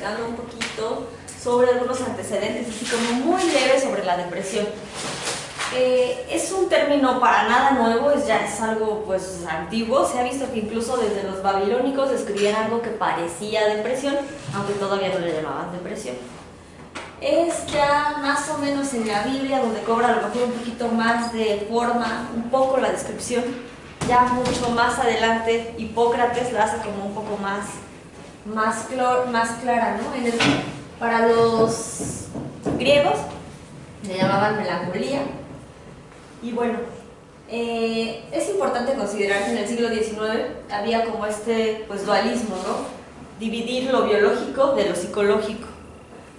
platicando un poquito sobre algunos antecedentes, así como muy leves sobre la depresión. Es un término para nada nuevo, ya es algo pues antiguo. Se ha visto que incluso desde los babilónicos escribían algo que parecía depresión, aunque todavía no le llamaban depresión. Es ya más o menos en la Biblia donde cobra a lo mejor un poquito más de forma, un poco la descripción. Ya mucho más adelante Hipócrates la hace como un poco más clara, ¿no? Para los griegos le llamaban melancolía. Y bueno, es importante considerar que en el siglo XIX había como pues, dualismo, ¿no? Dividir lo biológico de lo psicológico.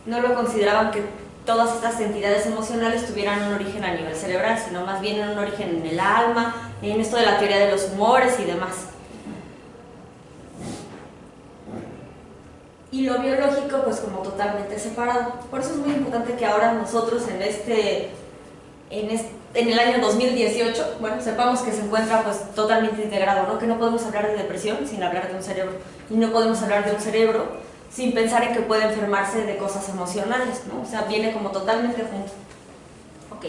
No lo consideraban que todas estas entidades emocionales tuvieran un origen a nivel cerebral, sino más bien un origen en el alma, en esto de la teoría de los humores y demás. Y lo biológico pues como totalmente separado. Por eso es muy importante que ahora nosotros en el año 2018, bueno, sepamos que se encuentra pues totalmente integrado, ¿no? Que no podemos hablar de depresión sin hablar de un cerebro, y no podemos hablar de un cerebro sin pensar en que puede enfermarse de cosas emocionales, ¿no? O sea, viene como totalmente junto. Ok.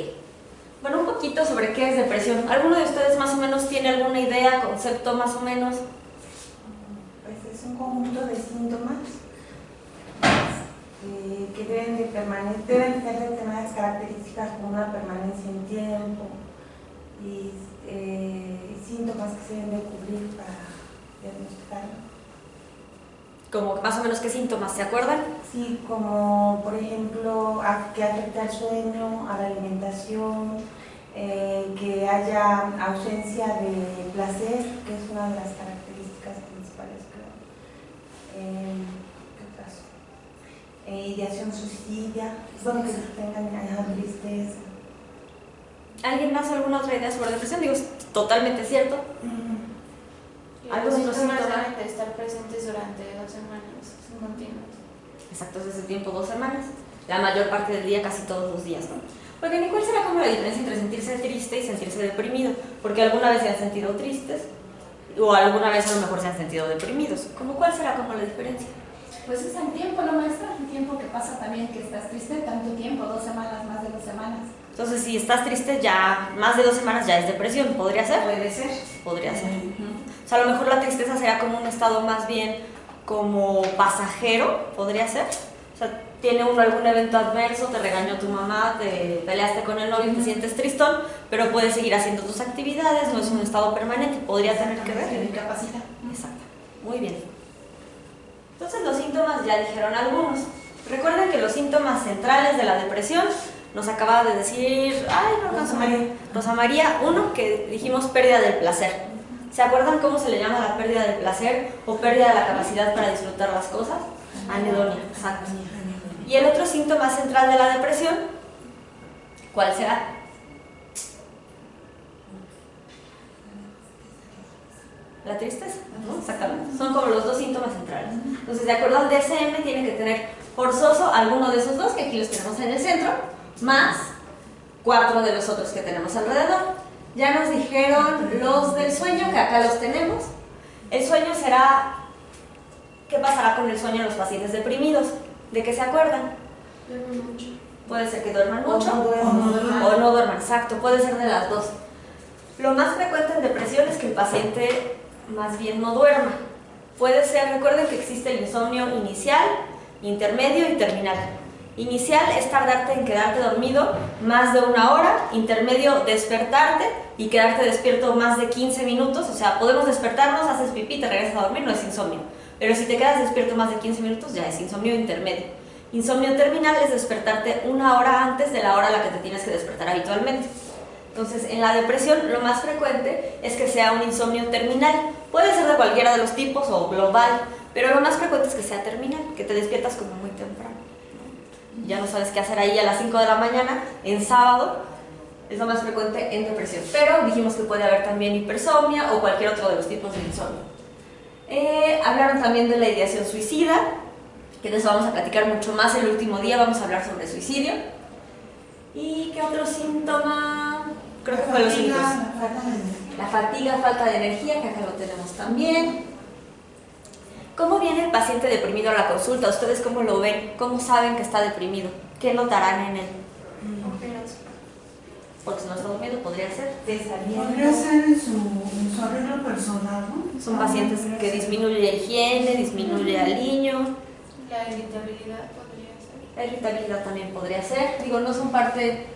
Bueno, un poquito sobre qué es depresión. ¿Alguno de ustedes más o menos tiene alguna idea, concepto más o menos? Pues es un conjunto de síntomas que deben ser de determinadas características como una permanencia en tiempo y síntomas que se deben de cubrir para diagnosticar. Como más o menos qué síntomas, ¿se acuerdan? Sí, como por ejemplo que afecta al sueño, a la alimentación, que haya ausencia de placer, que es una de las características principales, creo. ¿Qué otras? Ideación suicida, bueno, que tengan tristeza. ¿Alguien más alguna otra idea sobre depresión? Digo, es totalmente cierto. Los síntomas deben de estar presentes durante 2 semanas continuas. Exacto, es ese tiempo, 2 semanas. La mayor parte del día, casi todos los días, ¿no? Oigan, ¿y cuál será como la diferencia entre sentirse triste y sentirse deprimido? Porque alguna vez se han sentido tristes o alguna vez a lo mejor se han sentido deprimidos. ¿Cuál será como la diferencia? Pues es el tiempo, ¿no, maestra? El tiempo que pasa también, que estás triste, tanto tiempo, 2 semanas, más de 2 semanas. Entonces, si estás triste ya más de 2 semanas ya es depresión, ¿podría ser? Puede ser. Podría ser. O sea, a lo mejor la tristeza será como un estado más bien como pasajero, ¿podría ser? O sea, tiene uno algún evento adverso, te regañó tu mamá, te peleaste con el novio, te sientes tristón, pero puedes seguir haciendo tus actividades, no es un estado permanente, podría tener que ver. Se incapacita. Exacto, muy bien. Entonces los síntomas ya dijeron algunos. Recuerden que los síntomas centrales de la depresión nos acaba de decir, Rosa María, uno que dijimos pérdida del placer. ¿Se acuerdan cómo se le llama la pérdida del placer o pérdida de la capacidad para disfrutar las cosas? Anedonia, exacto. ¿Y el otro síntoma central de la depresión? ¿Cuál será? La tristeza, ¿no? Exactamente. Son como los 2 síntomas centrales. Entonces, de acuerdo al DSM, tiene que tener forzoso alguno de esos 2, que aquí los tenemos en el centro, más 4 de los otros que tenemos alrededor. Ya nos dijeron los del sueño, que acá los tenemos. El sueño será, ¿qué pasará con el sueño en los pacientes deprimidos? ¿De qué se acuerdan? Duermen mucho. Puede ser que duerman mucho O no duerman, exacto, puede ser de las 2. Lo más frecuente en depresión es que el paciente más bien no duerma. Puede ser, recuerden que existe el insomnio inicial, intermedio y terminal. Inicial es tardarte en quedarte dormido más de 1 hora, intermedio despertarte y quedarte despierto más de 15 minutos, o sea, podemos despertarnos, haces pipí, te regresas a dormir, no es insomnio. Pero si te quedas despierto más de 15 minutos ya es insomnio intermedio. Insomnio terminal es despertarte 1 hora antes de la hora a la que te tienes que despertar habitualmente. Entonces, en la depresión lo más frecuente es que sea un insomnio terminal. Puede ser de cualquiera de los tipos o global, pero lo más frecuente es que sea terminal, que te despiertas como muy temprano. Ya no sabes qué hacer ahí a las 5 de la mañana, en sábado, es lo más frecuente en depresión. Pero dijimos que puede haber también hipersomnia o cualquier otro de los tipos de insomnio. Hablaron también de la ideación suicida, que de eso vamos a platicar mucho más el último día, vamos a hablar sobre suicidio. ¿Y qué otro síntoma? Creo que fue los síntomas. La fatiga, falta de energía, que acá lo tenemos también. ¿Cómo viene el paciente deprimido a la consulta? ¿Ustedes cómo lo ven? ¿Cómo saben que está deprimido? ¿Qué notarán en él? Porque si no está durmiendo podría ser Desaliento. Podría ser en su arreglo personal, ¿no? Son pacientes que disminuye la higiene, disminuye aliño. La irritabilidad podría ser. La irritabilidad también podría ser. Digo, no son parte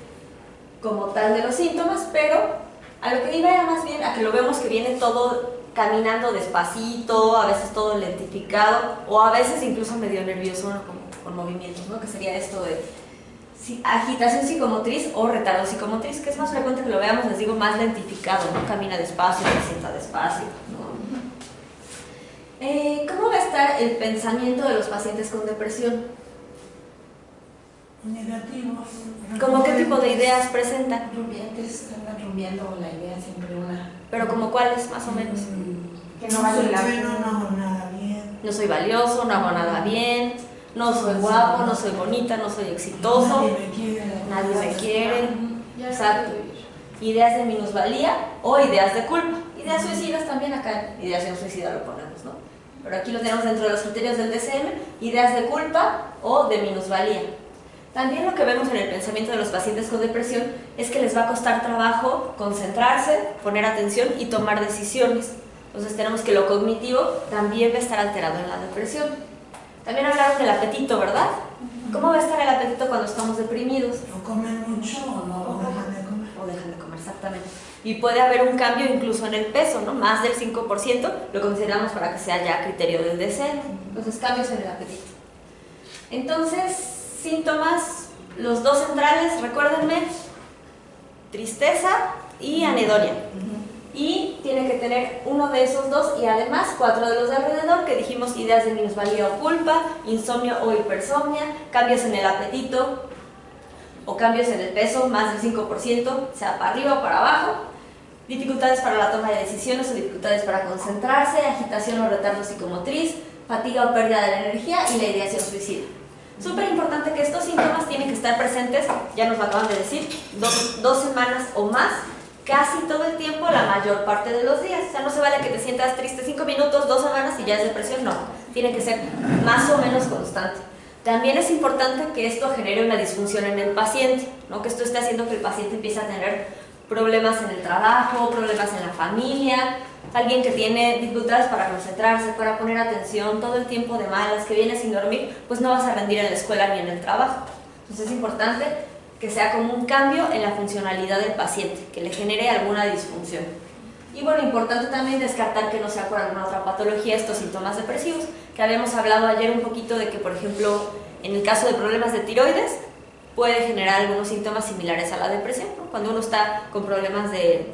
como tal de los síntomas, pero a lo que iba era más bien a que lo vemos que viene todo caminando despacito, a veces todo lentificado, o a veces incluso medio nervioso, ¿no? Como con movimientos, ¿no? Que sería esto de agitación psicomotriz o retardo psicomotriz, que es más frecuente que lo veamos, les digo, más lentificado, ¿no? Camina despacio, se sienta despacio, ¿no? ¿Cómo va a estar el pensamiento de los pacientes con depresión? Negativos. ¿Cómo qué tipo de ideas presentan? Rumiantes, andan rumiando la idea siempre una. ¿Pero como cuáles, más o menos? Que no vale la Soy pena. bueno, no hago nada bien. No soy valioso, no hago nada bien, no soy guapo, no soy bonita, no soy exitoso, Nadie me quiere. nadie me quiere. Ya Exacto. no puedo vivir. Ideas de minusvalía o ideas de culpa. Ideas suicidas también acá, ideación suicida lo ponemos, ¿no? Pero aquí lo tenemos dentro de los criterios del DSM, ideas de culpa o de minusvalía. También lo que vemos en el pensamiento de los pacientes con depresión es que les va a costar trabajo concentrarse, poner atención y tomar decisiones. Entonces tenemos que lo cognitivo también va a estar alterado en la depresión. También hablaron del apetito, ¿verdad? ¿Cómo va a estar el apetito cuando estamos deprimidos? ¿O comen mucho o no? ¿O dejan de comer? O dejan de comer, exactamente. Y puede haber un cambio incluso en el peso, ¿no? Más del 5% lo consideramos para que sea ya criterio del DSM. Entonces, cambios en el apetito. Entonces, síntomas, los dos centrales, recuérdenme, tristeza y anedonia. Y tiene que tener uno de esos dos y además 4 de los de alrededor que dijimos: ideas de minusvalía o culpa, insomnio o hipersomnia, cambios en el apetito o cambios en el peso, más del 5%, sea para arriba o para abajo, dificultades para la toma de decisiones o dificultades para concentrarse, agitación o retardo psicomotriz, fatiga o pérdida de la energía y la ideación suicida. Súper importante que estos síntomas tienen que estar presentes, ya nos lo acaban de decir, 2 semanas o más, casi todo el tiempo, la mayor parte de los días. O sea, no se vale que te sientas triste 5 minutos, 2 semanas y ya es depresión, no. Tiene que ser más o menos constante. También es importante que esto genere una disfunción en el paciente, ¿no? Que esto esté haciendo que el paciente empiece a tener problemas en el trabajo, problemas en la familia, alguien que tiene dificultades para concentrarse, para poner atención, todo el tiempo de malas, que viene sin dormir, pues no vas a rendir en la escuela ni en el trabajo. Entonces es importante que sea como un cambio en la funcionalidad del paciente, que le genere alguna disfunción. Y bueno, importante también descartar que no sea por alguna otra patología estos síntomas depresivos, que habíamos hablado ayer un poquito de que, por ejemplo, en el caso de problemas de tiroides, puede generar algunos síntomas similares a la depresión, ¿no? Cuando uno está con problemas de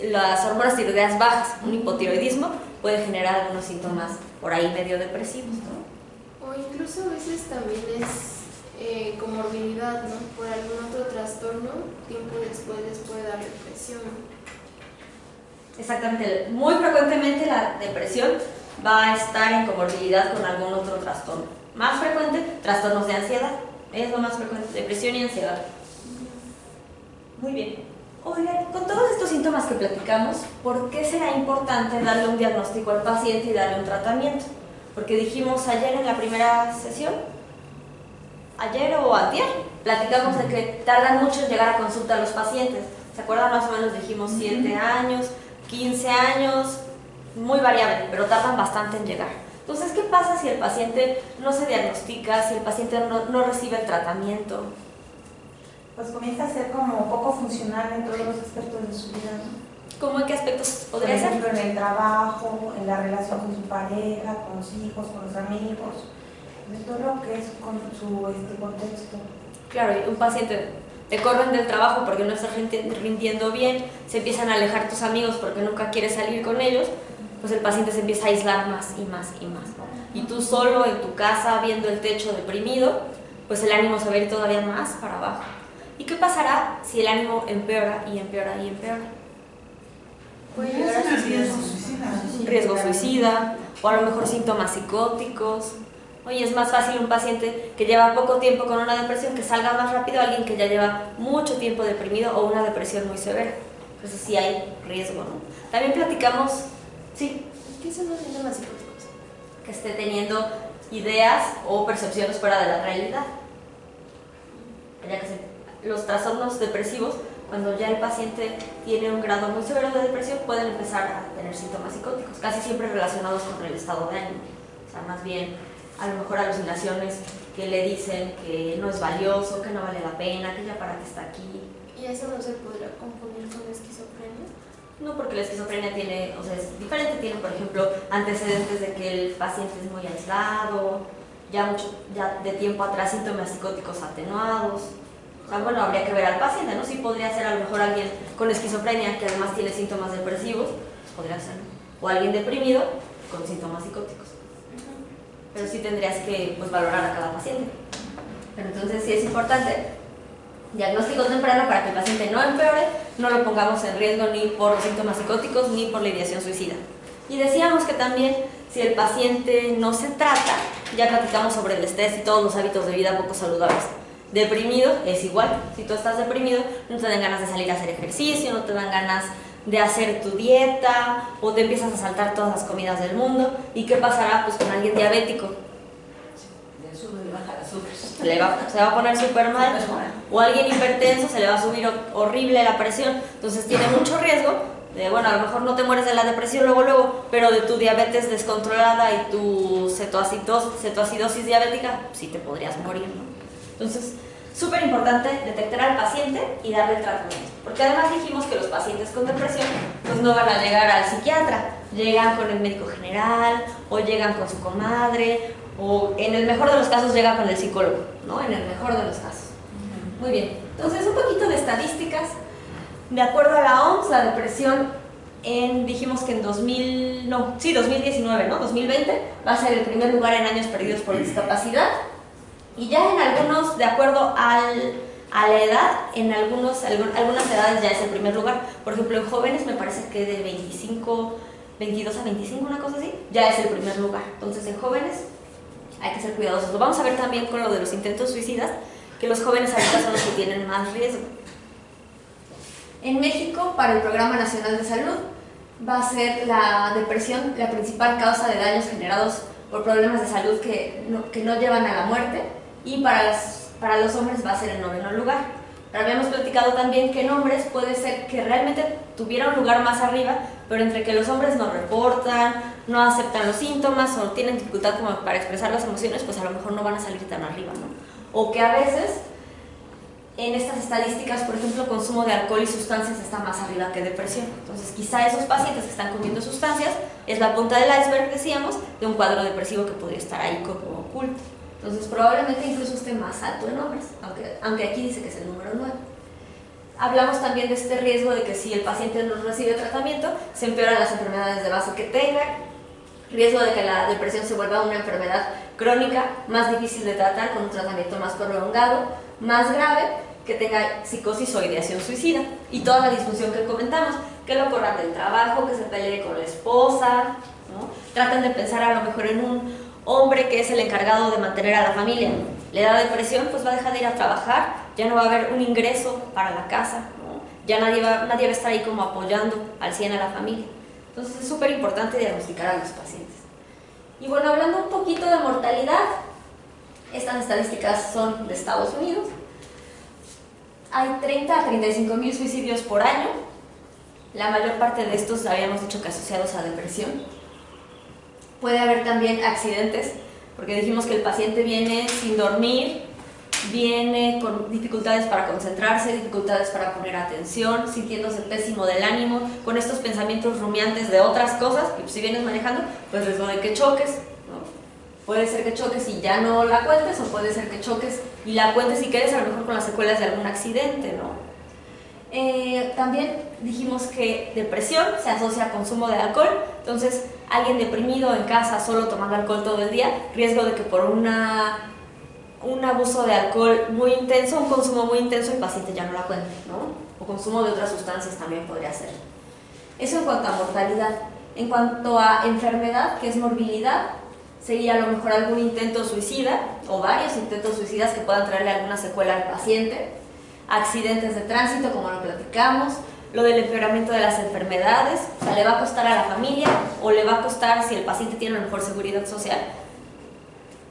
las hormonas tiroideas bajas, un hipotiroidismo, puede generar algunos síntomas por ahí medio depresivos, ¿no? O incluso a veces también es comorbilidad, ¿no? Por algún otro trastorno, tiempo después les puede dar depresión. Exactamente, muy frecuentemente la depresión va a estar en comorbilidad con algún otro trastorno. Más frecuente, trastornos de ansiedad, es lo más frecuente, depresión y ansiedad. Muy bien. Oigan, con todos estos síntomas que platicamos, ¿por qué será importante darle un diagnóstico al paciente y darle un tratamiento? Porque dijimos ayer en la primera sesión, ayer o antier, platicamos de que tardan mucho en llegar a consulta a los pacientes. ¿Se acuerdan? Más o menos dijimos 7 años, 15 años, muy variable, pero tardan bastante en llegar. Entonces, ¿qué pasa si el paciente no se diagnostica, si el paciente no recibe el tratamiento? Pues comienza a ser como poco funcional en todos los aspectos de su vida, ¿no? ¿Cómo en qué aspectos Por podría ser? ejemplo, en el trabajo, en la relación con su pareja, con los hijos, con los amigos, de todo lo que es con su contexto. Claro, un paciente, te corren del trabajo porque no estás rindiendo bien, se empiezan a alejar tus amigos porque nunca quieres salir con ellos, pues el paciente se empieza a aislar más y más y más, ¿no? Y tú solo en tu casa viendo el techo deprimido, pues el ánimo se va a ir todavía más para abajo. ¿Y qué pasará si el ánimo empeora y empeora y empeora? Puede Puede llegar a ser suicidio. riesgo suicida. Riesgo suicida, o a lo mejor síntomas psicóticos. Oye, es más fácil un paciente que lleva poco tiempo con una depresión que salga más rápido a alguien que ya lleva mucho tiempo deprimido o una depresión muy severa. Entonces sí hay riesgo, ¿no? También platicamos, sí, ¿Qué son los síntomas psicóticos? que esté teniendo ideas o percepciones fuera de la realidad. Ya que los trastornos depresivos, cuando ya el paciente tiene un grado muy severo de depresión, pueden empezar a tener síntomas psicóticos, casi siempre relacionados con el estado de ánimo. O sea, más bien, a lo mejor alucinaciones que le dicen que no es valioso, que no vale la pena, que ya para qué está aquí. ¿Y eso no se podría confundir con esquizofrenia? No, porque la esquizofrenia tiene, o sea, es diferente, tiene, por ejemplo, antecedentes de que el paciente es muy aislado, ya de tiempo atrás síntomas psicóticos atenuados. O sea, bueno, habría que ver al paciente, ¿no? Sí podría ser a lo mejor alguien con esquizofrenia que además tiene síntomas depresivos, pues podría ser, o alguien deprimido con síntomas psicóticos. Pero sí tendrías que, pues, valorar a cada paciente. Pero entonces sí es importante diagnóstico temprano para que el paciente no empeore, no lo pongamos en riesgo ni por los síntomas psicóticos ni por la ideación suicida. Y decíamos que también si el paciente no se trata, ya platicamos sobre el estrés y todos los hábitos de vida poco saludables. Deprimido es igual, si tú estás deprimido no te dan ganas de salir a hacer ejercicio, no te dan ganas de hacer tu dieta o te empiezas a saltar todas las comidas del mundo. ¿Y qué pasará? Pues con alguien diabético. Le sube y baja el azúcar. Se va a poner súper mal, o alguien hipertenso se le va a subir horrible la presión, entonces tiene mucho riesgo de, bueno, a lo mejor no te mueres de la depresión luego, pero de tu diabetes descontrolada y tu cetoacidosis diabética, sí te podrías morir, ¿no? Entonces, súper importante detectar al paciente y darle el tratamiento, porque además dijimos que los pacientes con depresión pues no van a llegar al psiquiatra, llegan con el médico general o llegan con su comadre, o en el mejor de los casos llega con el psicólogo, ¿no? En el mejor de los casos. Muy bien, entonces un poquito de estadísticas. De acuerdo a la OMS, la depresión dijimos que en 2019, ¿no? 2020 va a ser el primer lugar en años perdidos por discapacidad. Y ya en algunos, de acuerdo a la edad, en algunas edades ya es el primer lugar. Por ejemplo, en jóvenes me parece que de 22 a 25, una cosa así, ya es el primer lugar. Entonces en jóvenes hay que ser cuidadosos. Lo vamos a ver también con lo de los intentos suicidas, que los jóvenes ahorita son los que tienen más riesgo. En México, para el Programa Nacional de Salud, va a ser la depresión la principal causa de daños generados por problemas de salud que no llevan a la muerte, y para los hombres va a ser el 9º lugar. Pero habíamos platicado también que en hombres puede ser que realmente tuviera un lugar más arriba, pero entre que los hombres no reportan, no aceptan los síntomas o tienen dificultad como para expresar las emociones, pues a lo mejor no van a salir tan arriba, ¿no? O que a veces en estas estadísticas, por ejemplo, consumo de alcohol y sustancias está más arriba que depresión. Entonces quizá esos pacientes que están comiendo sustancias es la punta del iceberg, decíamos, de un cuadro depresivo que podría estar ahí como oculto. Entonces probablemente incluso esté más alto en hombres, aunque aquí dice que es el número 9. Hablamos también de este riesgo de que si el paciente no recibe tratamiento, se empeoran las enfermedades de base que tenga, riesgo de que la depresión se vuelva una enfermedad crónica, más difícil de tratar con un tratamiento más prolongado, más grave, que tenga psicosis o ideación suicida, y toda la disfunción que comentamos, que lo corran del trabajo, que se pelee con la esposa, ¿no? Traten de pensar a lo mejor en un hombre que es el encargado de mantener a la familia. Le da depresión, pues va a dejar de ir a trabajar, ya no va a haber un ingreso para la casa, ¿no? Ya nadie va a estar ahí como apoyando al 100 a la familia. Entonces es súper importante diagnosticar a los pacientes. Y bueno, hablando un poquito de mortalidad, estas estadísticas son de Estados Unidos. Hay 30 a 35 mil suicidios por año. La mayor parte de estos habíamos dicho que asociados a depresión. Puede haber también accidentes, porque dijimos que el paciente viene sin dormir, viene con dificultades para concentrarse, dificultades para poner atención, sintiéndose pésimo del ánimo, con estos pensamientos rumiantes de otras cosas, que si vienes manejando, pues riesgo de que choques, ¿no? Puede ser que choques y ya no la cuentes, o puede ser que choques y la cuentes y quedes a lo mejor con las secuelas de algún accidente, ¿no? También dijimos que depresión se asocia a consumo de alcohol, entonces alguien deprimido en casa solo tomando alcohol todo el día, riesgo de que por un abuso de alcohol muy intenso, un consumo muy intenso, el paciente ya no la cuente, ¿no? O consumo de otras sustancias también podría ser. Eso en cuanto a mortalidad. En cuanto a enfermedad, que es morbilidad, sería a lo mejor algún intento suicida o varios intentos suicidas que puedan traerle alguna secuela al paciente. Accidentes de tránsito, como lo platicamos, lo del empeoramiento de las enfermedades, o sea, le va a costar a la familia o le va a costar, si el paciente tiene una mejor seguridad social,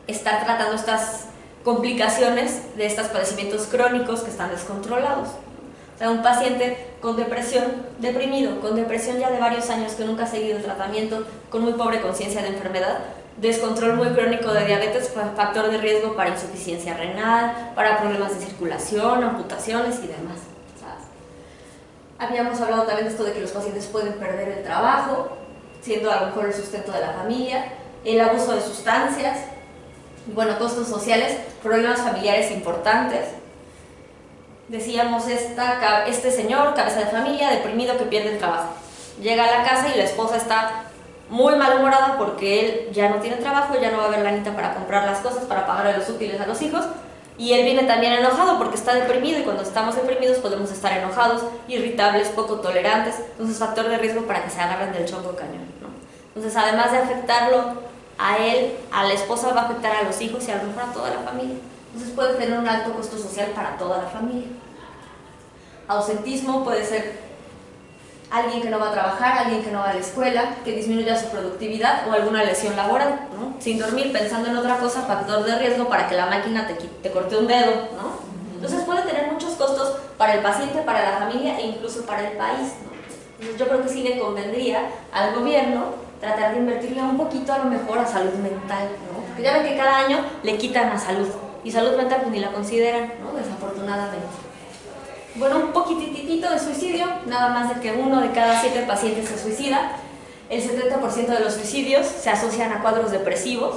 estar tratando estas complicaciones de estos padecimientos crónicos que están descontrolados. O sea, un paciente con depresión, deprimido, con depresión ya de varios años, que nunca ha seguido el tratamiento, con muy pobre conciencia de enfermedad, descontrol muy crónico de diabetes, factor de riesgo para insuficiencia renal, para problemas de circulación, amputaciones y demás. ¿Sabes? Habíamos hablado también de esto de que los pacientes pueden perder el trabajo, siendo a lo mejor el sustento de la familia, el abuso de sustancias, bueno, costos sociales, problemas familiares importantes. Decíamos, este señor, cabeza de familia, deprimido, que pierde el trabajo. Llega a la casa y la esposa está muy malhumorada porque él ya no tiene trabajo, ya no va a haber lanita para comprar las cosas, para pagar los útiles a los hijos, y él viene también enojado porque está deprimido, y cuando estamos deprimidos podemos estar enojados, irritables, poco tolerantes, entonces factor de riesgo para que se agarren del chongo cañón, ¿no? Entonces, además de afectarlo a él, a la esposa, va a afectar a los hijos y a lo mejor a toda la familia. Entonces puede tener un alto costo social para toda la familia. Ausentismo puede ser alguien que no va a trabajar, alguien que no va a la escuela, que disminuya su productividad o alguna lesión laboral, ¿no? Sin dormir, pensando en otra cosa, factor de riesgo para que la máquina te corte un dedo, ¿no? Entonces puede tener muchos costos para el paciente, para la familia e incluso para el país, ¿no? Entonces yo creo que sí le convendría al gobierno tratar de invertirle un poquito a lo mejor a salud mental, ¿no? Porque ya ven que cada año le quitan a salud, y salud mental pues ni la consideran, ¿no? Desafortunadamente. Bueno, un poquititito de suicidio, nada más de que 1 de cada 7 pacientes se suicida. El 70% de los suicidios se asocian a cuadros depresivos.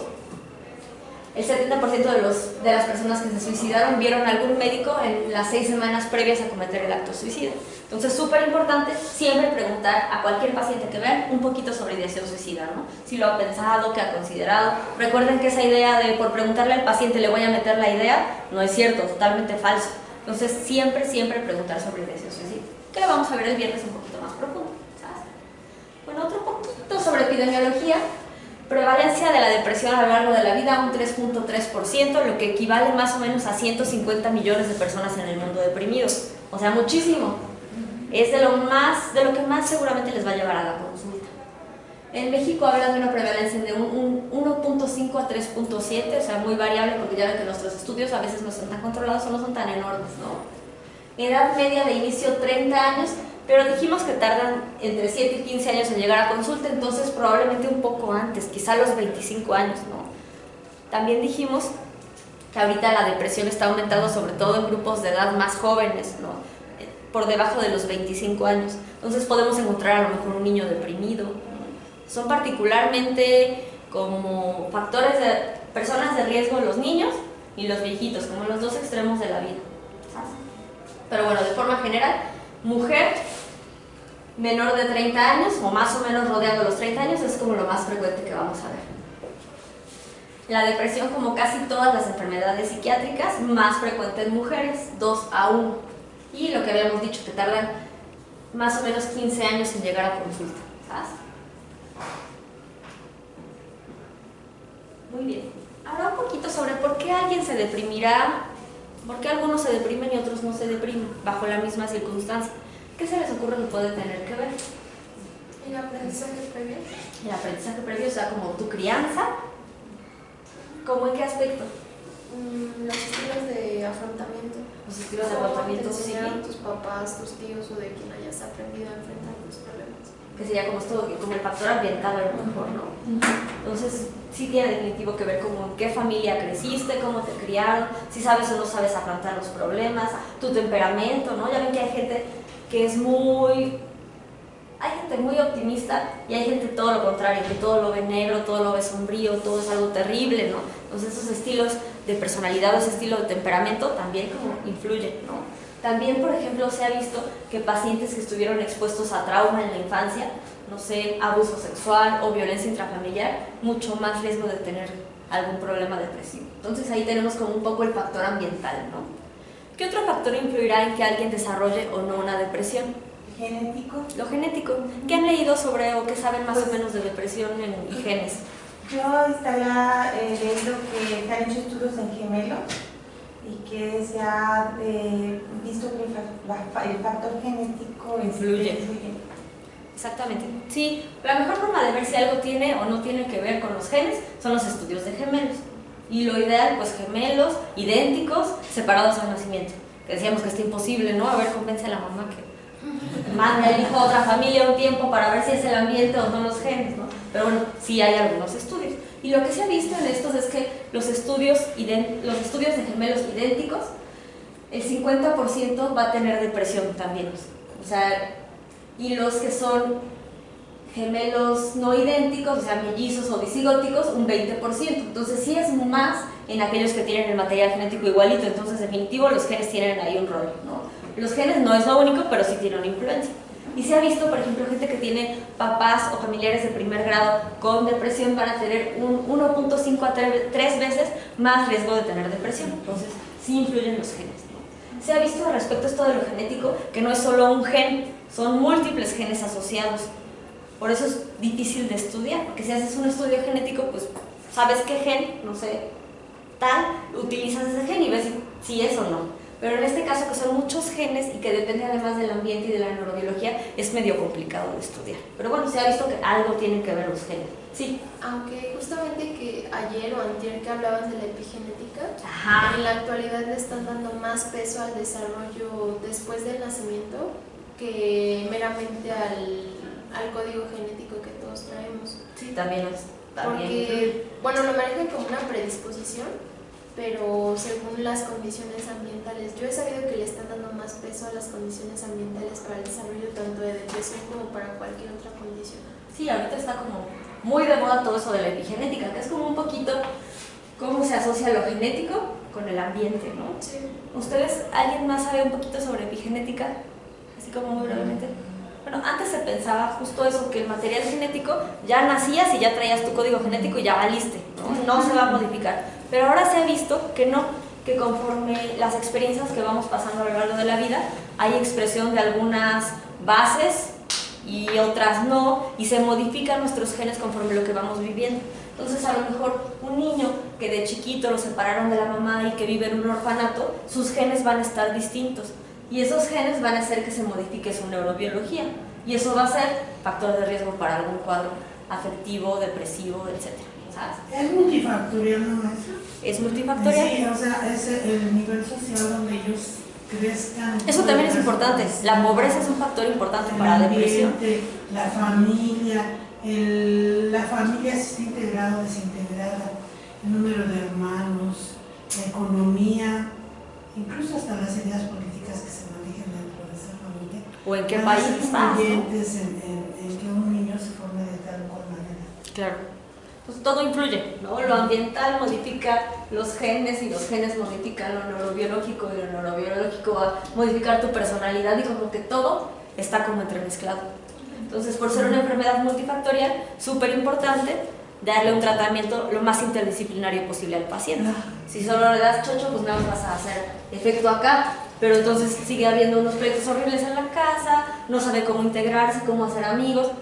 El 70% de las personas que se suicidaron vieron a algún médico en las 6 semanas previas a cometer el acto suicida. Entonces, súper importante siempre preguntar a cualquier paciente que vean un poquito sobre ideación suicida, ¿no? Si lo ha pensado, qué ha considerado. Recuerden que esa idea de por preguntarle al paciente le voy a meter la idea, no es cierto, totalmente falso. Entonces, siempre preguntar sobre ideación suicida, que lo vamos a ver el viernes un poquito más profundo, ¿sabes? Bueno, otro poquito sobre epidemiología. Prevalencia de la depresión a lo largo de la vida, un 3.3%, lo que equivale más o menos a 150 millones de personas en el mundo deprimidos. O sea, muchísimo. Es de lo que más seguramente les va a llevar a la consulta. En México hablan de una prevalencia de un 1.5 a 3.7, o sea, muy variable, porque ya ven que nuestros estudios a veces no son tan controlados o no son tan enormes, ¿no? Edad media de inicio 30 años, pero dijimos que tardan entre 7 y 15 años en llegar a consulta, entonces probablemente un poco antes, quizá a los 25 años, ¿no? También dijimos que ahorita la depresión está aumentando sobre todo en grupos de edad más jóvenes, ¿no? Por debajo de los 25 años, entonces podemos encontrar a lo mejor un niño deprimido, ¿no? Son particularmente como factores de personas de riesgo los niños y los viejitos, como los dos extremos de la vida, ¿sabes? Pero bueno, de forma general, mujer menor de 30 años o más o menos rodeando los 30 años es como lo más frecuente que vamos a ver. La depresión, como casi todas las enfermedades psiquiátricas, más frecuente en mujeres, 2 a 1. Y lo que habíamos dicho, que tardan más o menos 15 años en llegar a consulta, ¿sabes? Muy bien. Ahora un poquito sobre por qué alguien se deprimirá, por qué algunos se deprimen y otros no se deprimen bajo la misma circunstancia. ¿Qué se les ocurre que puede tener que ver? ¿El aprendizaje previo? El aprendizaje previo, o sea, como tu crianza. ¿Cómo en qué aspecto? Los estilos de afrontamiento. Los estilos de afrontamiento, te sí. enseñaron tus papás, tus tíos o de quien hayas aprendido a enfrentar los problemas. Que sería como esto, como el factor ambiental a lo mejor, ¿no? Entonces, sí tiene definitivo que ver como en qué familia creciste, cómo te criaron, si sabes o no sabes afrontar los problemas, tu temperamento, ¿no? Ya ven que hay gente que es muy optimista y hay gente todo lo contrario, que todo lo ve negro, todo lo ve sombrío, todo es algo terrible, ¿no? Entonces esos estilos de personalidad o ese estilo de temperamento también como influyen, ¿no? También, por ejemplo, se ha visto que pacientes que estuvieron expuestos a trauma en la infancia, no sé, abuso sexual o violencia intrafamiliar, mucho más riesgo de tener algún problema depresivo. Entonces ahí tenemos como un poco el factor ambiental, ¿no? ¿Qué otro factor influirá en que alguien desarrolle o no una depresión? Genético. Lo genético. ¿Qué han leído sobre o qué saben más o menos de depresión y genes? Yo estaba leyendo que se han hecho estudios en gemelos y que se ha visto que el factor genético influye. Exactamente. Sí, la mejor forma de ver si algo tiene o no tiene que ver con los genes son los estudios de gemelos. Y lo ideal, pues gemelos, idénticos, separados al nacimiento. Que decíamos que está imposible, ¿no? A ver, convence a la mamá que mande al hijo a otra familia un tiempo para ver si es el ambiente o no los genes, ¿no? Pero bueno, sí hay algunos estudios. Y lo que se ha visto en estos es que los estudios de gemelos idénticos, el 50% va a tener depresión también. O sea, y los que son gemelos no idénticos, o sea, mellizos o disigóticos, un 20%. Entonces sí es más en aquellos que tienen el material genético igualito. Entonces, definitivo, los genes tienen ahí un rol, ¿no? Los genes no es lo único, pero sí tienen una influencia. Y se ha visto, por ejemplo, gente que tiene papás o familiares de primer grado con depresión van a tener un 1.5 a 3 veces más riesgo de tener depresión. Entonces, sí influyen los genes, ¿no? Se ha visto respecto a esto de lo genético que no es solo un gen, son múltiples genes asociados. Por eso es difícil de estudiar, porque si haces un estudio genético, pues sabes qué gen, no sé, tal, utilizas ese gen y ves si es o no. Pero en este caso, que son muchos genes y que depende además del ambiente y de la neurobiología, es medio complicado de estudiar. Pero bueno, se ha visto que algo tienen que ver los genes. Sí. Aunque justamente que ayer o antier que hablabas de la epigenética, Ajá. En la actualidad le están dando más peso al desarrollo después del nacimiento que meramente al código genético que todos traemos. Sí, también es. Porque, bueno, lo manejan como una predisposición, pero según las condiciones ambientales, yo he sabido que le están dando más peso a las condiciones ambientales para el desarrollo tanto de depresión como para cualquier otra condición. Sí, ahorita está como muy de moda todo eso de la epigenética, que es como un poquito cómo se asocia lo genético con el ambiente, ¿no? Sí. ¿Ustedes, alguien más sabe un poquito sobre epigenética? Así como muy brevemente. Bueno, antes se pensaba justo eso, que el material genético ya nacías y ya traías tu código genético y ya valiste, ¿no? No se va a modificar. Pero ahora se ha visto que no, que conforme las experiencias que vamos pasando a lo largo de la vida, hay expresión de algunas bases y otras no, y se modifican nuestros genes conforme lo que vamos viviendo. Entonces, a lo mejor un niño que de chiquito lo separaron de la mamá y que vive en un orfanato, sus genes van a estar distintos. Y esos genes van a hacer que se modifique su neurobiología. Y eso va a ser factor de riesgo para algún cuadro afectivo, depresivo, etc. ¿Sabes? ¿Es multifactorial, no es? Es multifactorial. Sí, o sea, es el nivel social donde ellos crezcan. Eso también es importante. La pobreza es un factor importante para la depresión. La familia si está integrada o desintegrada, el número de hermanos, la economía, incluso hasta las ideas políticas que se manejan dentro de esa familia. ¿O en qué país estás? Influyentes en que un niño se forme de tal o cual manera. Claro. Pues todo influye, ¿no? Lo ambiental modifica los genes y los genes modifican lo neurobiológico y lo neurobiológico va a modificar tu personalidad y como que todo está como entremezclado. Entonces, por ser una enfermedad multifactorial, súper importante darle un tratamiento lo más interdisciplinario posible al paciente. Si solo le das chocho, pues nada más vas a hacer efecto acá, pero entonces sigue habiendo unos pleitos horribles en la casa, no sabe cómo integrarse, cómo hacer amigos,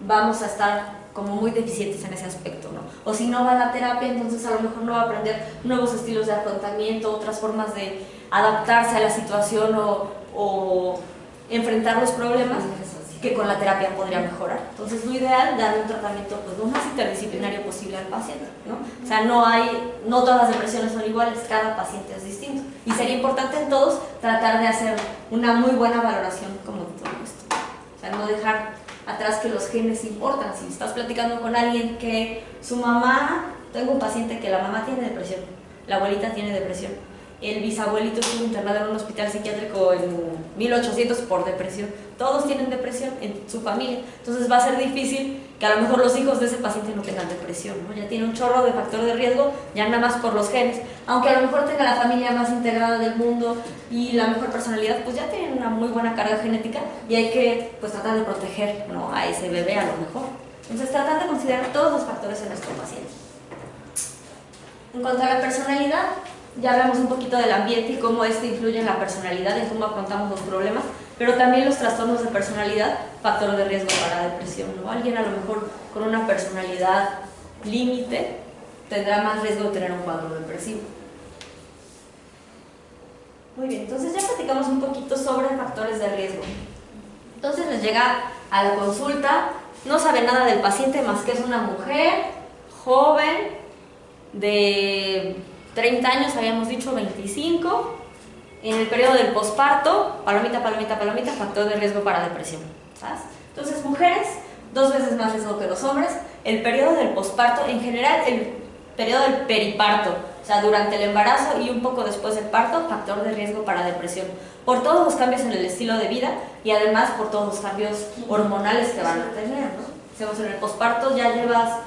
vamos a estar como muy deficientes en ese aspecto, ¿no? O si no va a la terapia, entonces a lo mejor no va a aprender nuevos estilos de afrontamiento, otras formas de adaptarse a la situación o enfrentar los problemas que con la terapia podría mejorar. Entonces lo ideal es darle un tratamiento pues, lo más interdisciplinario posible al paciente, ¿no? O sea, no todas las depresiones son iguales, cada paciente es distinto. Y sería importante en todos tratar de hacer una muy buena valoración como de todo esto. O sea, no dejar atrás que los genes importan. Si estás platicando con alguien que su mamá, tengo un paciente que la mamá tiene depresión, la abuelita tiene depresión, el bisabuelito estuvo internado en un hospital psiquiátrico en 1800 por depresión, todos tienen depresión en su familia, entonces va a ser difícil que a lo mejor los hijos de ese paciente no tengan depresión, ¿no? Ya tiene un chorro de factor de riesgo, ya nada más por los genes, aunque a lo mejor tenga la familia más integrada del mundo y la mejor personalidad, pues ya tienen una muy buena carga genética y hay que pues tratar de proteger, ¿no? A ese bebé a lo mejor. Entonces tratar de considerar todos los factores en nuestro paciente. En cuanto a la personalidad, ya hablamos un poquito del ambiente y cómo este influye en la personalidad, en cómo afrontamos los problemas, pero también los trastornos de personalidad, factor de riesgo para depresión, ¿no? Alguien a lo mejor con una personalidad límite tendrá más riesgo de tener un cuadro depresivo. Muy bien, entonces ya platicamos un poquito sobre factores de riesgo. Entonces les llega a la consulta, no sabe nada del paciente más que es una mujer joven de 30 años, habíamos dicho 25, en el periodo del posparto, palomita, palomita, palomita, factor de riesgo para depresión, ¿sabes? Entonces mujeres, 2 veces más riesgo que los hombres, el periodo del posparto, en general el periodo del periparto, o sea, durante el embarazo y un poco después del parto, factor de riesgo para depresión, por todos los cambios en el estilo de vida y además por todos los cambios hormonales que van a tener, ¿no? Digamos, en el posparto ya llevas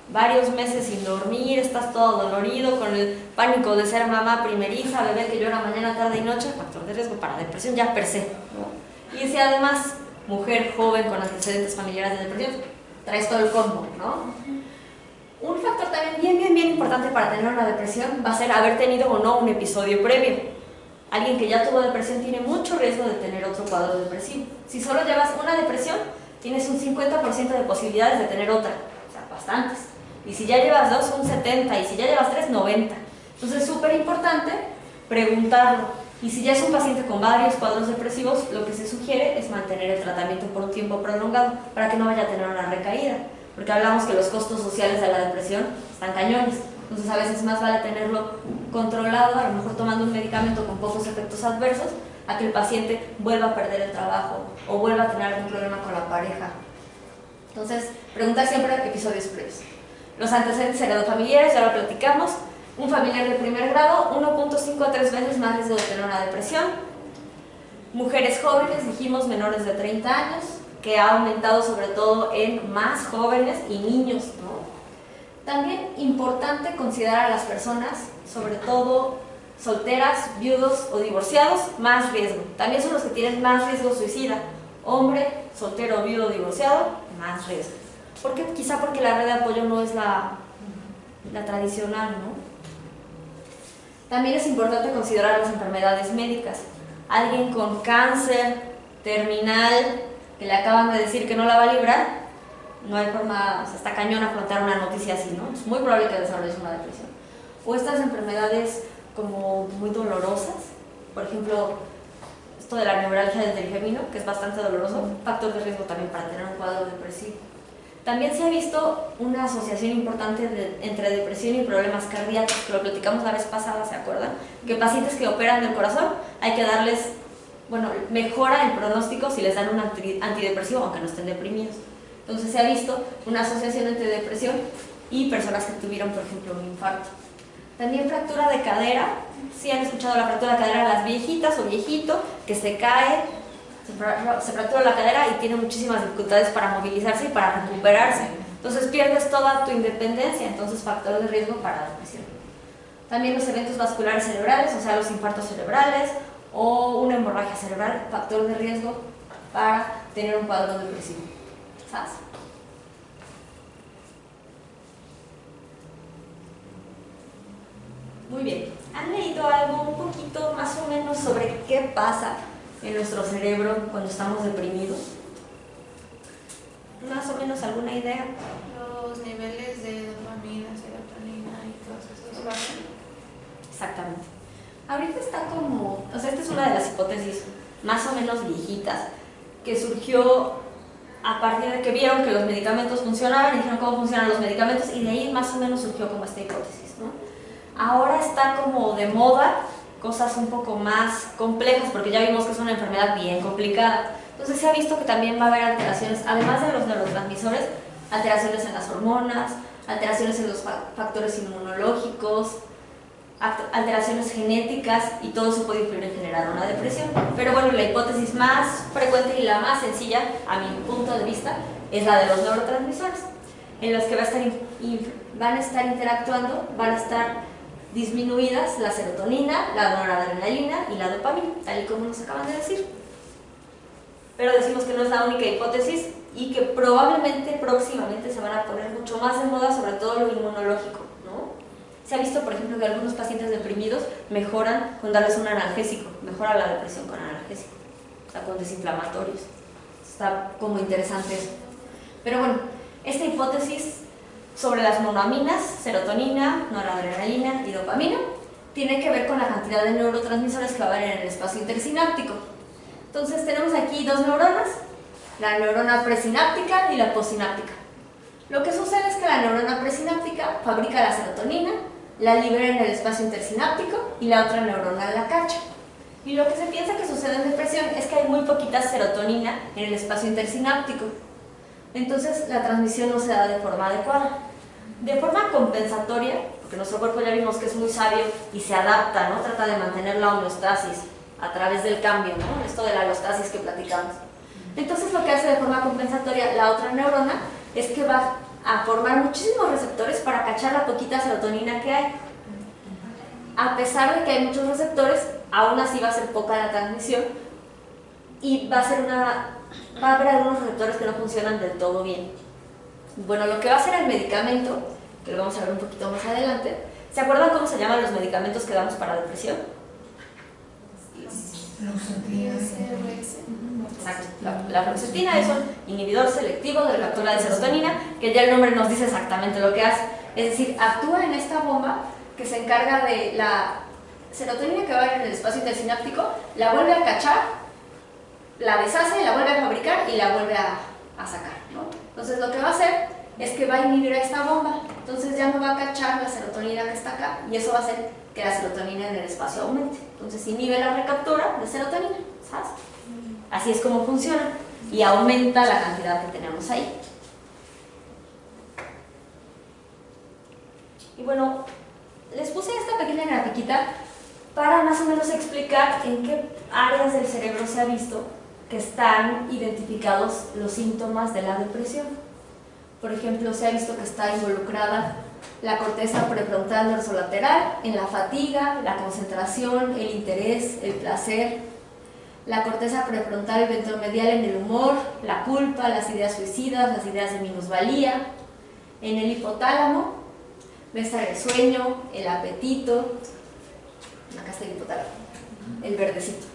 varios meses sin dormir, estás todo dolorido, con el pánico de ser mamá primeriza, bebé que llora mañana, tarde y noche, factor de riesgo para depresión ya per se, ¿no? Y si además, mujer joven con antecedentes familiares de depresión, traes todo el combo, ¿no? Un factor también bien importante para tener una depresión va a ser haber tenido o no un episodio previo. Alguien que ya tuvo depresión tiene mucho riesgo de tener otro cuadro depresivo. Si solo llevas una depresión, tienes un 50% de posibilidades de tener otra, o sea, bastantes. Y si ya llevas 2, un 70, y si ya llevas 3, 90. Entonces es súper importante preguntarlo. Y si ya es un paciente con varios cuadros depresivos, lo que se sugiere es mantener el tratamiento por un tiempo prolongado para que no vaya a tener una recaída. Porque hablamos que los costos sociales de la depresión están cañones, entonces a veces más vale tenerlo controlado, a lo mejor tomando un medicamento con pocos efectos adversos, a que el paciente vuelva a perder el trabajo o vuelva a tener algún problema con la pareja. Entonces, preguntar siempre episodios previos. Los antecedentes heredofamiliares, ya lo platicamos, un familiar de primer grado, 1.5 a 3 veces más riesgo de tener una depresión. Mujeres jóvenes, dijimos menores de 30 años, que ha aumentado sobre todo en más jóvenes y niños, ¿no? También importante considerar a las personas, sobre todo solteras, viudos o divorciados, más riesgo. También son los que tienen más riesgo suicida. Hombre, soltero, viudo, divorciado, más riesgo. ¿Por qué? Quizá porque la red de apoyo no es la tradicional, ¿no? También es importante considerar las enfermedades médicas. Alguien con cáncer terminal, que le acaban de decir que no la va a librar, no hay forma, o sea, está cañón afrontar una noticia así, ¿no? Es muy probable que desarrolles una depresión. O estas enfermedades como muy dolorosas, por ejemplo, esto de la neuralgia del trigémino, que es bastante doloroso, factor de riesgo también para tener un cuadro depresivo. También se ha visto una asociación importante entre depresión y problemas cardíacos, que lo platicamos la vez pasada, ¿se acuerdan? Que pacientes que operan del corazón hay que darles, bueno, mejora el pronóstico si les dan un antidepresivo, aunque no estén deprimidos. Entonces se ha visto una asociación entre depresión y personas que tuvieron, por ejemplo, un infarto. También fractura de cadera, si han escuchado la fractura de cadera, las viejitas o viejito, que se cae, se fractura la cadera y tiene muchísimas dificultades para movilizarse y para recuperarse. Entonces pierdes toda tu independencia, entonces factor de riesgo para depresión. También los eventos vasculares cerebrales, o sea, los infartos cerebrales, o una hemorragia cerebral, factor de riesgo para tener un cuadro depresivo. ¿Sabes? Muy bien. ¿Han leído algo un poquito más o menos sobre qué pasa en nuestro cerebro cuando estamos deprimidos? ¿Más o menos alguna idea? Los niveles de dopamina, serotonina y todos esos bajan. Exactamente. Ahorita está como, o sea, esta es una de las hipótesis más o menos viejitas que surgió a partir de que vieron que los medicamentos funcionaban y dijeron cómo funcionan los medicamentos y de ahí más o menos surgió como esta hipótesis, ¿no? Ahora está como de moda cosas un poco más complejas porque ya vimos que es una enfermedad bien complicada. Entonces se ha visto que también va a haber alteraciones, además de los neurotransmisores, alteraciones en las hormonas, alteraciones en los factores inmunológicos, alteraciones genéticas y todo eso puede influir en generar una depresión. Pero bueno, la hipótesis más frecuente y la más sencilla, a mi punto de vista, es la de los neurotransmisores, en los que van a estar interactuando, van a estar disminuidas la serotonina, la noradrenalina y la dopamina, tal y como nos acaban de decir. Pero decimos que no es la única hipótesis y que probablemente próximamente se van a poner mucho más de moda, sobre todo lo inmunológico, ¿no? Se ha visto, por ejemplo, que algunos pacientes deprimidos mejoran con darles un analgésico, mejora la depresión con analgésico, o sea, con desinflamatorios. Está como interesante eso. Pero bueno, esta hipótesis sobre las monoaminas, serotonina, noradrenalina y dopamina, tiene que ver con la cantidad de neurotransmisores que va a haber en el espacio intersináptico. Entonces tenemos aquí dos neuronas, la neurona presináptica y la postsináptica. Lo que sucede es que la neurona presináptica fabrica la serotonina, la libera en el espacio intersináptico y la otra neurona la cacha. Y lo que se piensa que sucede en depresión es que hay muy poquita serotonina en el espacio intersináptico. Entonces la transmisión no se da de forma adecuada. De forma compensatoria, porque nuestro cuerpo ya vimos que es muy sabio y se adapta, ¿no? Trata de mantener la homeostasis a través del cambio, ¿no? Esto de la alostasis que platicamos. Entonces lo que hace de forma compensatoria la otra neurona es que va a formar muchísimos receptores para cachar la poquita serotonina que hay. A pesar de que hay muchos receptores, aún así va a ser poca la transmisión y va a haber algunos receptores que no funcionan del todo bien. Bueno, lo que va a hacer el medicamento, que lo vamos a ver un poquito más adelante, ¿se acuerdan cómo se llaman los medicamentos que damos para depresión? Exacto, la fluoxetina es un inhibidor selectivo de la captura de serotonina, que ya el nombre nos dice exactamente lo que hace. Es decir, actúa en esta bomba que se encarga de la serotonina que va a haber en el espacio intersináptico, la vuelve a cachar, la deshace, la vuelve a fabricar y la vuelve a sacar, ¿no? Entonces lo que va a hacer es que va a inhibir a esta bomba, entonces ya no va a cachar la serotonina que está acá y eso va a hacer que la serotonina en el espacio aumente. Entonces inhibe la recaptura de serotonina, ¿sabes? Así es como funciona y aumenta la cantidad que tenemos ahí. Y bueno, les puse esta pequeña grafiquita para más o menos explicar en qué áreas del cerebro se ha visto que están identificados los síntomas de la depresión. Por ejemplo, se ha visto que está involucrada la corteza prefrontal dorsolateral en la fatiga, la concentración, el interés, el placer, la corteza prefrontal ventromedial en el humor, la culpa, las ideas suicidas, las ideas de minusvalía, en el hipotálamo va a estar el sueño, el apetito, acá está el hipotálamo, el verdecito.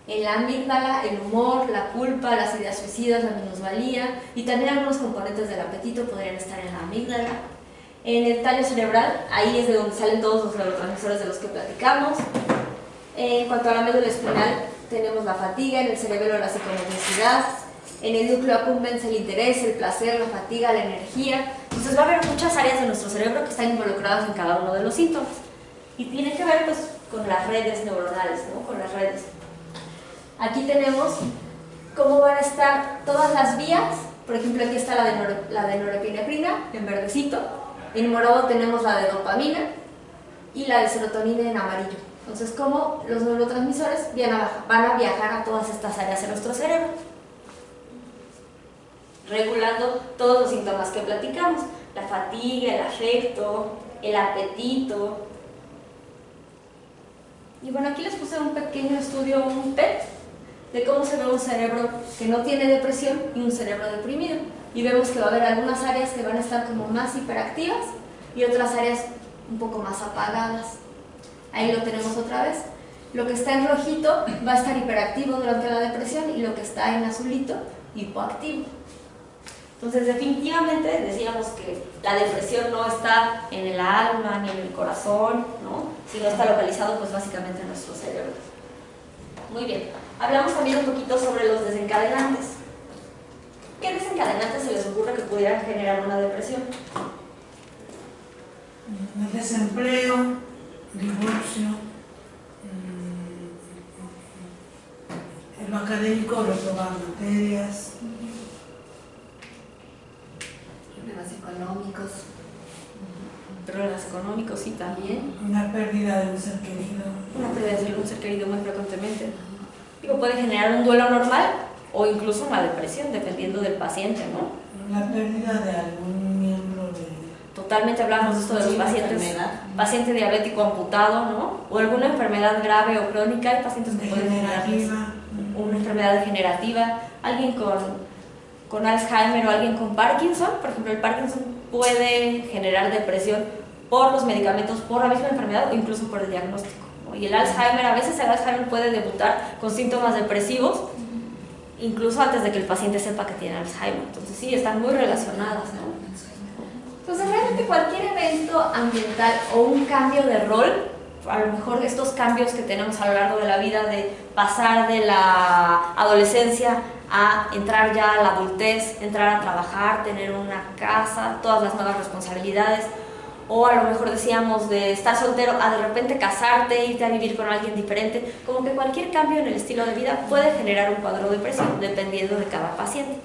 En la amígdala, el humor, la culpa, las ideas suicidas, la minusvalía y también algunos componentes del apetito podrían estar en la amígdala. En el tallo cerebral, ahí es de donde salen todos los neurotransmisores de los que platicamos. En cuanto a la médula espinal, tenemos la fatiga, en el cerebelo la psicomotricidad, en el núcleo accumbens el interés, el placer, la fatiga, la energía. Entonces va a haber muchas áreas de nuestro cerebro que están involucradas en cada uno de los síntomas. Y tiene que ver pues con las redes neuronales, ¿no? Con las redes. Aquí tenemos cómo van a estar todas las vías. Por ejemplo, aquí está la de norepinefrina en verdecito, en morado tenemos la de dopamina y la de serotonina en amarillo. Entonces, cómo los neurotransmisores van a viajar a todas estas áreas de nuestro cerebro, regulando todos los síntomas que platicamos: la fatiga, el afecto, el apetito. Y bueno, aquí les puse un pequeño estudio, un PET, de cómo se ve un cerebro que no tiene depresión y un cerebro deprimido. Y vemos que va a haber algunas áreas que van a estar como más hiperactivas y otras áreas un poco más apagadas. Ahí lo tenemos otra vez. Lo que está en rojito va a estar hiperactivo durante la depresión y lo que está en azulito, hipoactivo. Entonces, definitivamente decíamos que la depresión no está en el alma ni en el corazón, ¿no? Sino está localizado pues básicamente en nuestro cerebro. Muy bien. Hablamos también un poquito sobre los desencadenantes. ¿Qué desencadenantes se les ocurre que pudieran generar una depresión? El desempleo, divorcio, en lo académico reprobar materias, problemas económicos. Problemas económicos, sí, también. una pérdida de un ser querido. Una pérdida de un ser querido muy frecuentemente. Digo, puede generar un duelo normal o incluso una depresión, dependiendo del paciente, ¿no? La pérdida de algún miembro de... Totalmente hablamos de esto de los pacientes, paciente diabético amputado, ¿no? O alguna enfermedad grave o crónica. Hay pacientes que pueden generar una enfermedad degenerativa, alguien con Alzheimer o alguien con Parkinson. Por ejemplo, el Parkinson puede generar depresión por los medicamentos, por la misma enfermedad o incluso por el diagnóstico, ¿no? Y el Alzheimer, a veces el Alzheimer puede debutar con síntomas depresivos incluso antes de que el paciente sepa que tiene Alzheimer. Entonces sí, están muy relacionadas, ¿no? Entonces realmente cualquier evento ambiental o un cambio de rol a lo mejor estos cambios que tenemos a lo largo de la vida, de pasar de la adolescencia a entrar ya a la adultez, entrar a trabajar, tener una casa, todas las nuevas responsabilidades, o a lo mejor decíamos de estar soltero a de repente casarte, irte a vivir con alguien diferente, como que cualquier cambio en el estilo de vida puede generar un cuadro de depresión, dependiendo de cada paciente.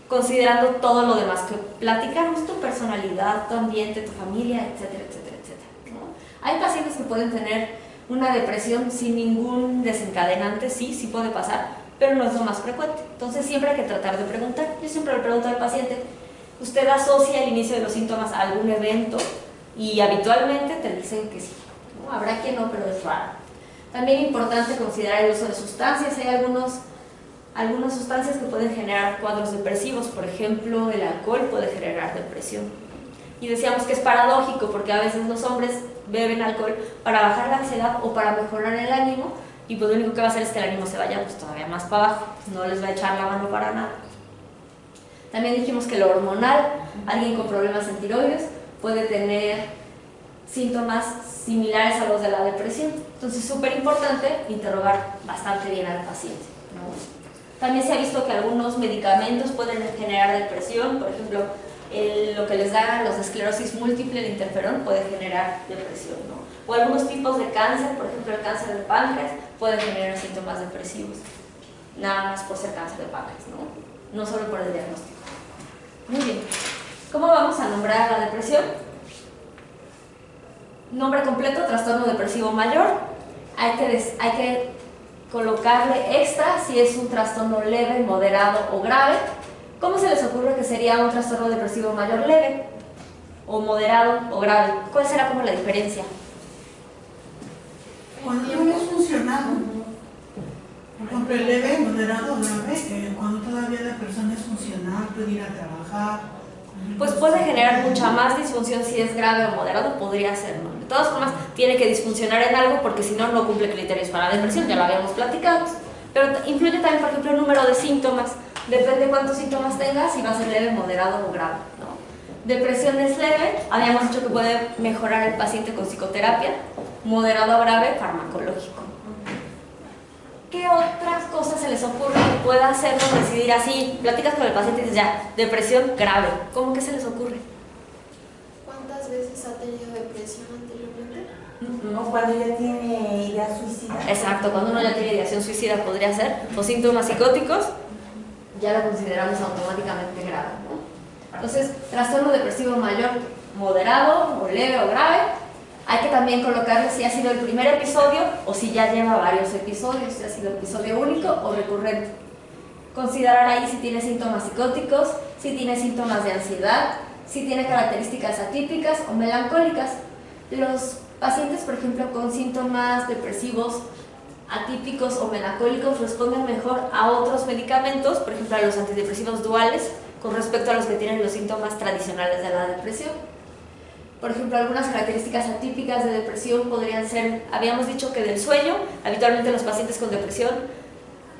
Considerando todo lo demás que platicamos, tu personalidad, tu ambiente, tu familia, etcétera, etcétera, etcétera, ¿no? Hay pacientes que pueden tener una depresión sin ningún desencadenante, sí puede pasar, pero no es lo más frecuente. Entonces siempre hay que tratar de preguntar. Yo siempre le pregunto al paciente, ¿usted asocia el inicio de los síntomas a algún evento? Y habitualmente te dicen que sí, ¿no? Habrá quien no, pero es raro. También es importante considerar el uso de sustancias. Hay algunas sustancias que pueden generar cuadros depresivos. Por ejemplo, el alcohol puede generar depresión. Y decíamos que es paradójico porque a veces los hombres beben alcohol para bajar la ansiedad o para mejorar el ánimo, y pues lo único que va a hacer es que el ánimo se vaya pues todavía más para abajo, no les va a echar la mano para nada. También dijimos que lo hormonal, alguien con problemas en tiroides puede tener síntomas similares a los de la depresión. Entonces es súper importante interrogar bastante bien al paciente, ¿no? También se ha visto que algunos medicamentos pueden generar depresión. Por ejemplo, lo que les da los de esclerosis múltiple, el interferón, puede generar depresión, ¿no? O algunos tipos de cáncer, por ejemplo el cáncer del páncreas, puede generar síntomas depresivos, nada más por ser cáncer de páncreas, ¿no? No solo por el diagnóstico. Muy bien. ¿Cómo vamos a nombrar la depresión? Nombre completo, trastorno depresivo mayor. Hay que colocarle extra si es un trastorno leve, moderado o grave. ¿Cómo se les ocurre que sería un trastorno depresivo mayor leve? ¿O moderado o grave? ¿Cuál será como la diferencia? Cuando no es funcional, por ejemplo, el leve, moderado o grave, cuando todavía la persona es funcional, puede ir a trabajar. Pues puede generar mucha más disfunción si es grave o moderado, podría ser, ¿no? De todas formas, tiene que disfuncionar en algo porque si no, no cumple criterios para la depresión, ya lo habíamos platicado. Pero influye también, por ejemplo, el número de síntomas. Depende de cuántos síntomas tengas, si va a ser leve, moderado o grave, ¿no? Depresión es leve, habíamos dicho que puede mejorar el paciente con psicoterapia. Moderado o grave, farmacológico. ¿Qué otras cosas se les ocurre que pueda hacernos decidir así? Platicas con el paciente y dices ya, depresión grave. ¿Cómo que se les ocurre? ¿Cuántas veces ha tenido depresión anteriormente? O cuando ya tiene idea suicida. Exacto, cuando uno ya tiene ideación suicida podría ser, o síntomas psicóticos, ya lo consideramos automáticamente grave, ¿no? Entonces, trastorno depresivo mayor, moderado, o leve o grave. Hay que también colocarle si ha sido el primer episodio o si ya lleva varios episodios, si ha sido episodio único o recurrente. Considerar ahí si tiene síntomas psicóticos, si tiene síntomas de ansiedad, si tiene características atípicas o melancólicas. Los pacientes, por ejemplo, con síntomas depresivos atípicos o melancólicos responden mejor a otros medicamentos, por ejemplo a los antidepresivos duales, con respecto a los que tienen los síntomas tradicionales de la depresión. Por ejemplo, algunas características atípicas de depresión podrían ser, habíamos dicho que del sueño, habitualmente los pacientes con depresión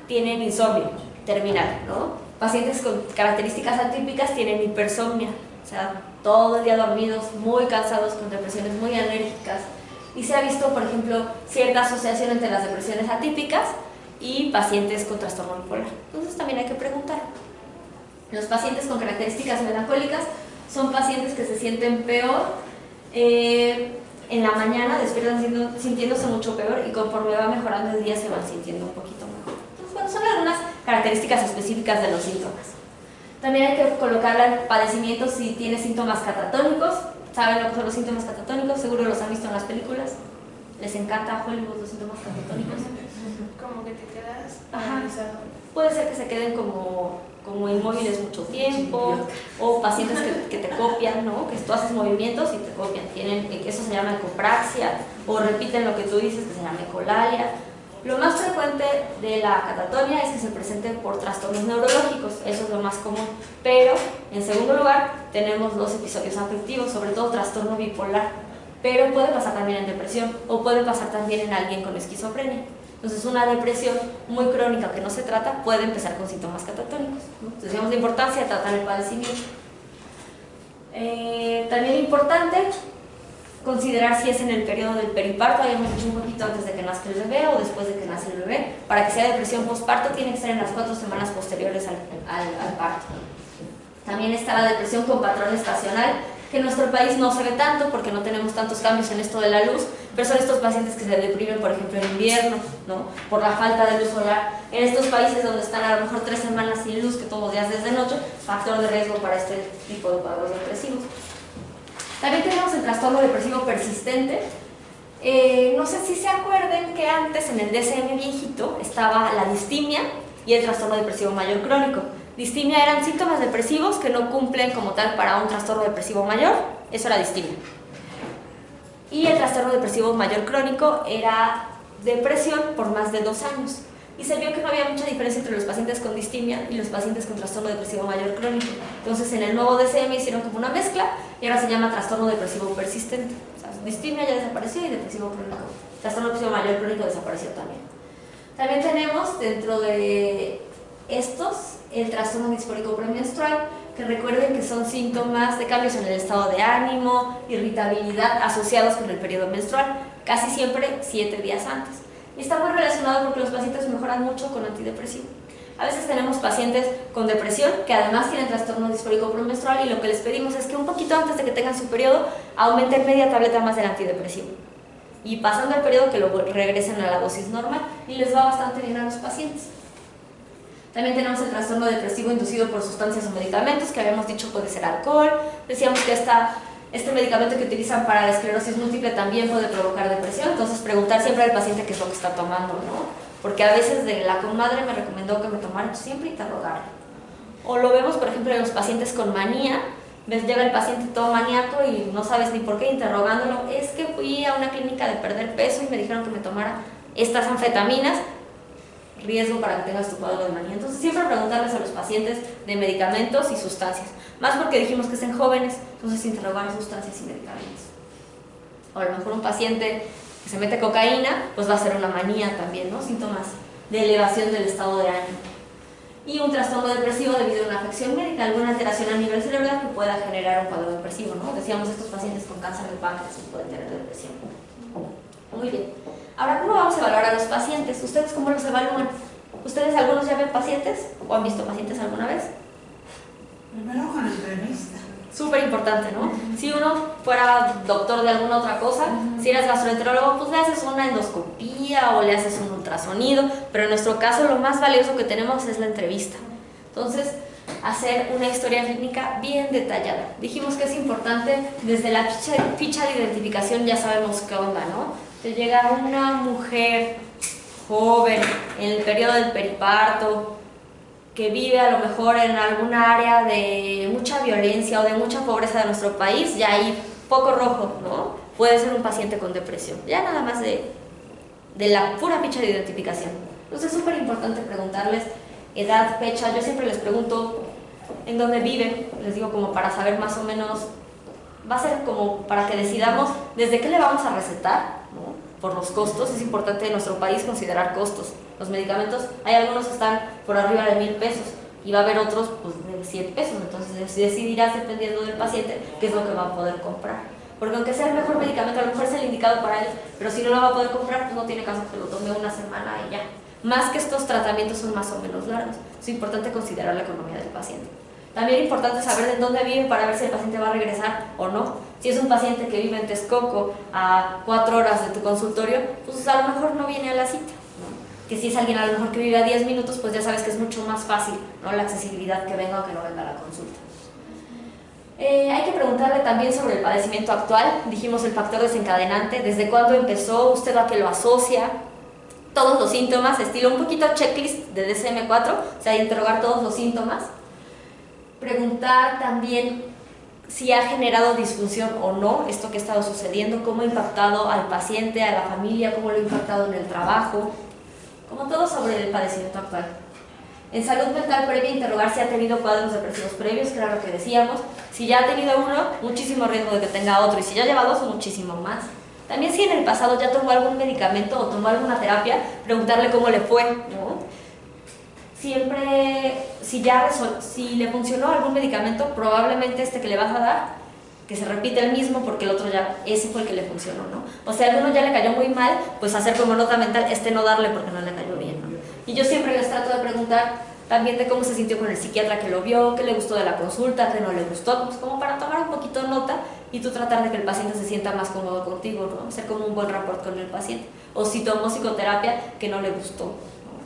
tienen insomnio terminal, ¿no? Pacientes con características atípicas tienen hipersomnia, o sea, todo el día dormidos, muy cansados, con depresiones muy enérgicas. Y se ha visto, por ejemplo, cierta asociación entre las depresiones atípicas y pacientes con trastorno bipolar. Entonces también hay que preguntar. Los pacientes con características melancólicas son pacientes que se sienten peor en la mañana, despiertan sintiéndose mucho peor y conforme va mejorando el día se van sintiendo un poquito mejor. Entonces, bueno, son algunas características específicas de los síntomas. También hay que colocarle al padecimiento si tiene síntomas catatónicos. ¿Saben lo que son los síntomas catatónicos? Seguro los han visto en las películas. Les encanta a Hollywood los síntomas catatónicos. Como que te quedas Ajá. paralizado. Puede ser que se queden como inmóviles mucho tiempo, o pacientes que te copian, ¿no? Que tú haces movimientos y te copian. Eso se llama ecopraxia, o repiten lo que tú dices, que se llama ecolalia. Lo más frecuente de la catatonia es que se presente por trastornos neurológicos, eso es lo más común. Pero, en segundo lugar, tenemos los episodios afectivos, sobre todo trastorno bipolar. Pero puede pasar también en depresión, o puede pasar también en alguien con esquizofrenia. Entonces, una depresión muy crónica que no se trata puede empezar con síntomas catatónicos, ¿no? Entonces, digamos la importancia de tratar el padecimiento. También importante considerar si es en el periodo del periparto, habíamos dicho un poquito antes de que nazca el bebé o después de que nace el bebé. Para que sea depresión postparto tiene que ser en las 4 semanas posteriores al parto. También está la depresión con patrón estacional, que en nuestro país no se ve tanto porque no tenemos tantos cambios en esto de la luz, pero son estos pacientes que se deprimen, por ejemplo, en invierno, ¿no? Por la falta de luz solar. En estos países donde están a lo mejor 3 semanas sin luz, que todos los días desde noche, factor de riesgo para este tipo de cuadros depresivos. También tenemos el trastorno depresivo persistente. No sé si se acuerden que antes en el DSM viejito estaba la distimia y el trastorno depresivo mayor crónico. Distimia eran síntomas depresivos que no cumplen como tal para un trastorno depresivo mayor, eso era distimia. Y el trastorno depresivo mayor crónico era depresión por más de 2 años. Y se vio que no había mucha diferencia entre los pacientes con distimia y los pacientes con trastorno depresivo mayor crónico. Entonces en el nuevo DSM hicieron como una mezcla y ahora se llama trastorno depresivo persistente. O sea, distimia ya desapareció y depresivo crónico. Trastorno depresivo mayor crónico desapareció también. También tenemos dentro de estos el trastorno disfórico premenstrual, que recuerden que son síntomas de cambios en el estado de ánimo, irritabilidad asociados con el periodo menstrual, casi siempre 7 días antes. Y está muy relacionado porque los pacientes mejoran mucho con antidepresivo. A veces tenemos pacientes con depresión que además tienen trastorno disfórico premenstrual y lo que les pedimos es que un poquito antes de que tengan su periodo aumenten media tableta más del antidepresivo. Y pasando el periodo que lo regresen a la dosis normal y les va bastante bien a los pacientes. También tenemos el trastorno depresivo inducido por sustancias o medicamentos, que habíamos dicho puede ser alcohol. Decíamos que este medicamento que utilizan para la esclerosis múltiple también puede provocar depresión, entonces preguntar siempre al paciente qué es lo que está tomando, ¿no? Porque a veces de la comadre me recomendó que me tomara, siempre interrogarlo. O lo vemos, por ejemplo, en los pacientes con manía. Ves, llega el paciente todo maníaco y no sabes ni por qué, interrogándolo. Es que fui a una clínica de perder peso y me dijeron que me tomara estas anfetaminas. Riesgo para que tengas tu cuadro de manía. Entonces siempre preguntarles a los pacientes de medicamentos y sustancias, más porque dijimos que es en jóvenes, entonces interrogar sustancias y medicamentos. O a lo mejor un paciente que se mete cocaína, pues va a ser una manía también, ¿no? Síntomas de elevación del estado de ánimo. Y un trastorno depresivo debido a una afección médica, alguna alteración a nivel cerebral que pueda generar un cuadro depresivo, ¿no? Decíamos, estos pacientes con cáncer de páncreas pueden tener depresión. Muy bien. Ahora, ¿cómo vamos a evaluar a los pacientes? ¿Ustedes cómo los evalúan? ¿Ustedes algunos ya ven pacientes o han visto pacientes alguna vez? Primero con la entrevista. Súper importante, ¿no? Si uno fuera doctor de alguna otra cosa, si eres gastroenterólogo, pues le haces una endoscopía o le haces un ultrasonido, pero en nuestro caso lo más valioso que tenemos es la entrevista. Entonces, hacer una historia clínica bien detallada. Dijimos que es importante, desde la ficha de identificación ya sabemos qué onda, ¿no? Te llega una mujer joven en el periodo del periparto, que vive a lo mejor en alguna área de mucha violencia o de mucha pobreza de nuestro país, ya hay poco rojo, ¿no? Puede ser un paciente con depresión, ya nada más de la pura ficha de identificación. Entonces es súper importante preguntarles edad, fecha. Yo siempre les pregunto en dónde viven, les digo como para saber más o menos, va a ser como para que decidamos desde qué le vamos a recetar, ¿no? Por los costos, es importante en nuestro país considerar costos. Los medicamentos, hay algunos que están por arriba de 1,000 pesos y va a haber otros pues, de 100 pesos, entonces decidirás dependiendo del paciente qué es lo que va a poder comprar. Porque aunque sea el mejor medicamento, a lo mejor es el indicado para él, pero si no lo va a poder comprar, pues no tiene caso que lo tome una semana y ya. Más que estos tratamientos son más o menos largos, es importante considerar la economía del paciente. También es importante saber de dónde vive para ver si el paciente va a regresar o no. Si es un paciente que vive en Texcoco a 4 horas de tu consultorio, pues a lo mejor no viene a la cita, ¿no? Que si es alguien a lo mejor que vive a 10 minutos, pues ya sabes que es mucho más fácil, ¿no? La accesibilidad que venga o que no venga a la consulta. Hay que preguntarle también sobre el padecimiento actual. Dijimos el factor desencadenante, desde cuándo empezó, usted a qué lo asocia, todos los síntomas, estilo un poquito checklist de DSM-4, o sea, interrogar todos los síntomas. Preguntar también si ha generado disfunción o no esto que ha estado sucediendo, cómo ha impactado al paciente, a la familia, cómo lo ha impactado en el trabajo, como todo sobre el padecimiento actual. En salud mental previa, interrogar si ha tenido cuadros depresivos previos, que era lo que decíamos. Si ya ha tenido uno, muchísimo riesgo de que tenga otro, y si ya lleva 2, muchísimo más. También si en el pasado ya tomó algún medicamento o tomó alguna terapia, preguntarle cómo le fue, ¿no? Siempre, si le funcionó algún medicamento, probablemente este que le vas a dar que se repite el mismo porque el otro ya, ese fue el que le funcionó, ¿no? O sea, a alguno ya le cayó muy mal, pues hacer como nota mental, no darle porque no le cayó bien, ¿no? Y yo siempre les trato de preguntar también de cómo se sintió con el psiquiatra que lo vio, qué le gustó de la consulta, qué no le gustó, pues como para tomar un poquito nota y tú tratar de que el paciente se sienta más cómodo contigo, ¿no? Hacer como un buen rapport con el paciente. O si tomó psicoterapia que no le gustó, ¿no?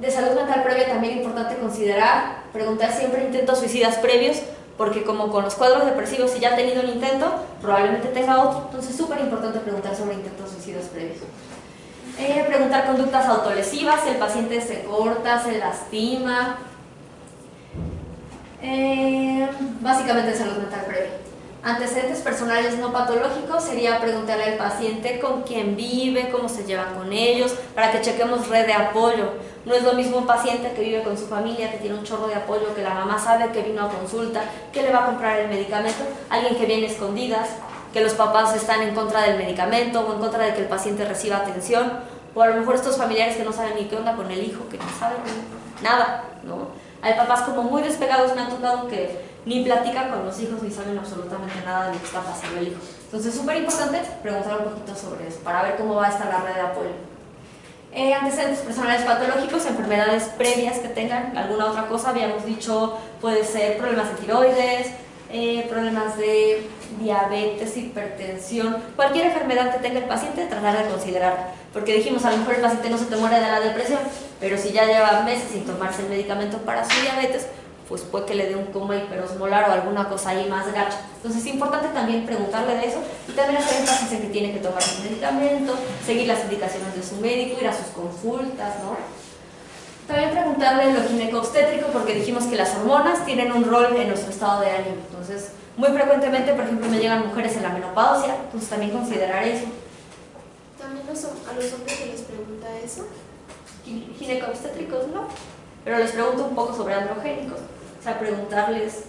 De salud mental previa también es importante considerar, preguntar siempre intentos suicidas previos, porque como con los cuadros depresivos, si ya ha tenido un intento, probablemente tenga otro. Entonces es súper importante preguntar sobre intentos suicidas previos. Preguntar conductas autolesivas, si el paciente se corta, se lastima. Básicamente salud mental previa. Antecedentes personales no patológicos sería preguntarle al paciente con quién vive, cómo se llevan con ellos, para que chequemos red de apoyo. No es lo mismo un paciente que vive con su familia, que tiene un chorro de apoyo, que la mamá sabe que vino a consulta, que le va a comprar el medicamento, alguien que viene a escondidas, que los papás están en contra del medicamento o en contra de que el paciente reciba atención, o a lo mejor estos familiares que no saben ni qué onda con el hijo, que no saben nada, ¿no? Hay papás como muy despegados, me han tocado que ni platican con los hijos ni saben absolutamente nada de lo que está pasando el hijo. Entonces es súper importante preguntar un poquito sobre eso, para ver cómo va a estar la red de apoyo. Antecedentes personales patológicos, enfermedades previas que tengan, alguna otra cosa, habíamos dicho, puede ser problemas de tiroides, problemas de diabetes, hipertensión, cualquier enfermedad que tenga el paciente, tratar de considerar, porque dijimos, a lo mejor el paciente no se te muere de la depresión, pero si ya lleva meses sin tomarse el medicamento para su diabetes, pues puede que le dé un coma hiperosmolar o alguna cosa ahí más gacha. Entonces es importante también preguntarle de eso y también hacer énfasis en que tiene que tomar su medicamento, seguir las indicaciones de su médico, ir a sus consultas, ¿no? También preguntarle lo gineco-obstétrico, porque dijimos que las hormonas tienen un rol en nuestro estado de ánimo. Entonces, muy frecuentemente, por ejemplo, me llegan mujeres en la menopausia, entonces también considerar eso. ¿También a los hombres se les pregunta eso? Gineco-obstétricos no, pero les pregunto un poco sobre androgénicos. O sea, preguntarles,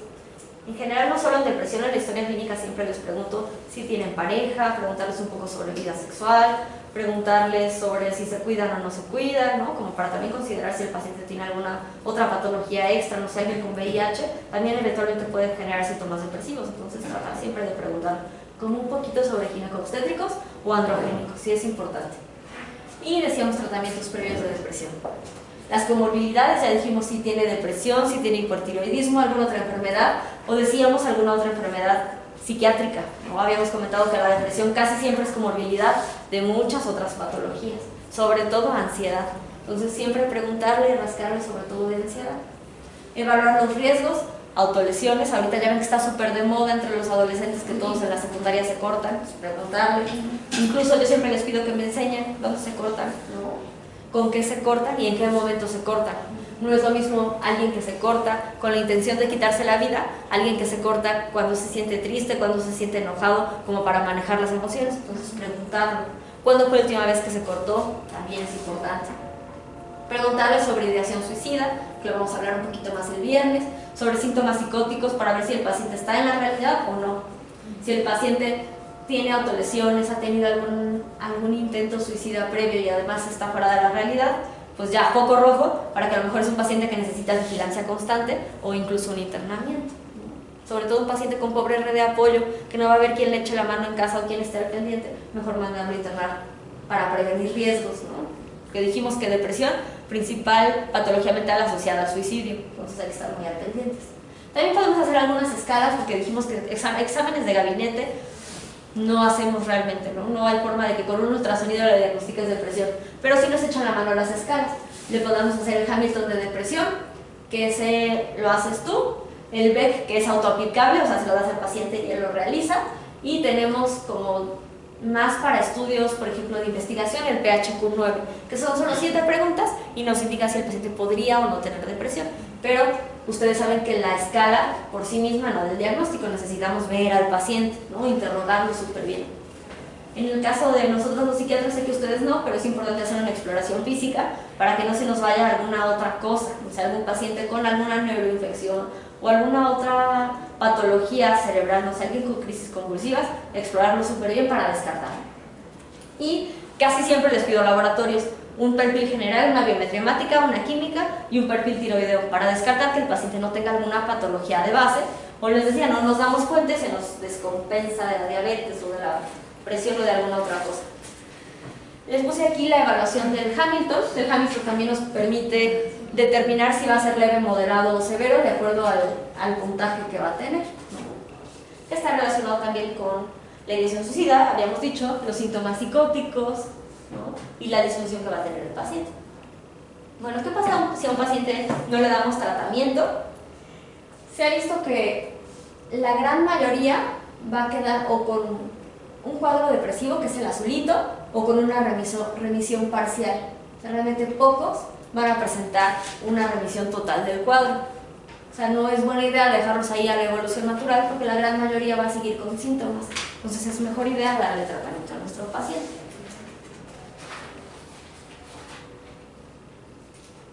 en general no solo en depresión, en la historia clínica siempre les pregunto si tienen pareja, preguntarles un poco sobre vida sexual, preguntarles sobre si se cuidan o no se cuidan, ¿no? Como para también considerar si el paciente tiene alguna otra patología extra, no sé, alguien con VIH, también eventualmente puede generar síntomas depresivos, entonces tratar siempre de preguntar como un poquito sobre ginecobstétricos o androgénicos, sí es importante. Y decíamos tratamientos previos de depresión. Las comorbilidades, ya dijimos si tiene depresión, si tiene hipertiroidismo, alguna otra enfermedad, o decíamos alguna otra enfermedad psiquiátrica, ¿no? Habíamos comentado que la depresión casi siempre es comorbilidad de muchas otras patologías, sobre todo ansiedad. Entonces siempre preguntarle, rascarle sobre todo de ansiedad. Evaluar los riesgos, autolesiones, ahorita ya ven que está súper de moda entre los adolescentes que todos en la secundaria se cortan, pues preguntarle. Incluso yo siempre les pido que me enseñen dónde se cortan, ¿no? Con qué se cortan y en qué momento se cortan. No es lo mismo alguien que se corta con la intención de quitarse la vida, alguien que se corta cuando se siente triste, cuando se siente enojado, como para manejar las emociones. Entonces preguntarle, ¿cuándo fue la última vez que se cortó? También es importante. Preguntarle sobre ideación suicida, que lo vamos a hablar un poquito más el viernes, sobre síntomas psicóticos para ver si el paciente está en la realidad o no. Si el paciente tiene autolesiones, ha tenido algún intento suicida previo y además está fuera de la realidad, pues ya foco rojo para que a lo mejor es un paciente que necesita vigilancia constante o incluso un internamiento. Sobre todo un paciente con pobre red de apoyo, que no va a haber quien le eche la mano en casa o quien esté al pendiente, mejor mandarlo a internar para prevenir riesgos, ¿no? Porque dijimos que depresión, principal patología mental asociada al suicidio, entonces hay que estar muy al pendientes. También podemos hacer algunas escalas, porque dijimos que exámenes de gabinete no hacemos realmente, ¿no? No hay forma de que con un ultrasonido le diagnostiques depresión, pero sí nos echan la mano a las escalas. Le podemos hacer el Hamilton de depresión, que ese lo haces tú, el Beck, que es autoaplicable, o sea, se lo das al paciente y él lo realiza, y tenemos como más para estudios, por ejemplo, de investigación, el PHQ-9, que son solo 7 preguntas y nos indica si el paciente podría o no tener depresión, pero ustedes saben que la escala por sí misma no del diagnóstico, necesitamos ver al paciente, ¿no? Interrogarlo súper bien. En el caso de nosotros los psiquiatras, sé que ustedes no, pero es importante hacer una exploración física para que no se nos vaya alguna otra cosa, o sea, algún paciente con alguna neuroinfección o alguna otra patología cerebral, no sé, alguien con crisis convulsivas, explorarlo súper bien para descartarlo. Y casi siempre les pido laboratorios, un perfil general, una biometría hemática, una química y un perfil tiroideo, para descartar que el paciente no tenga alguna patología de base, o les decía, no nos damos cuenta, se nos descompensa de la diabetes o de la presión o de alguna otra cosa. Les puse aquí la evaluación del Hamilton. El Hamilton también nos permite determinar si va a ser leve, moderado o severo de acuerdo al puntaje que va a tener. Está relacionado también con la ideación suicida, habíamos dicho, los síntomas psicóticos, ¿no? Y la disfunción que va a tener el paciente. Bueno, ¿qué pasa si a un paciente no le damos tratamiento? Se ha visto que la gran mayoría va a quedar o con un cuadro depresivo, que es el azulito, o con una remisión parcial. O sea, realmente pocos van a presentar una remisión total del cuadro. O sea, no es buena idea dejarlos ahí a la evolución natural porque la gran mayoría va a seguir con síntomas. Entonces es mejor idea darle tratamiento a nuestro paciente.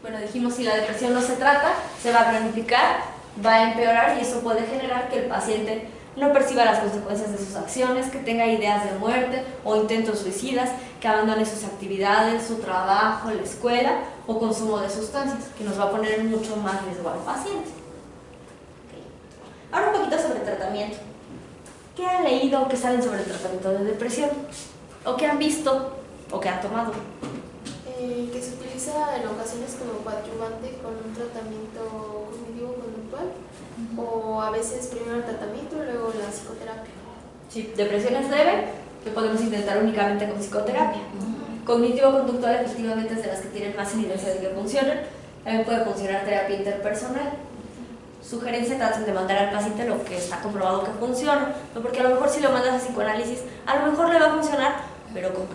Bueno, dijimos, si la depresión no se trata, se va a cronificar, va a empeorar y eso puede generar que el paciente no perciba las consecuencias de sus acciones, que tenga ideas de muerte o intentos suicidas, que abandone sus actividades, su trabajo, la escuela o consumo de sustancias, que nos va a poner mucho más riesgo al paciente. Ahora un poquito sobre tratamiento. ¿Qué han leído o qué saben sobre el tratamiento de depresión? ¿O qué han visto o qué han tomado? Que se utiliza en ocasiones como coadyuvante con un tratamiento cognitivo-conductual, o a veces primero el tratamiento y luego la psicoterapia. Sí, depresión es leve, que podemos intentar únicamente con psicoterapia. Cognitivo-conductual efectivamente es de las que tienen más evidencia de que funcionan. También puede funcionar terapia interpersonal. Sugerencia, traten de mandar al paciente lo que está comprobado que funciona, ¿no? Porque a lo mejor si lo mandas a psicoanálisis, a lo mejor le va a funcionar, pero con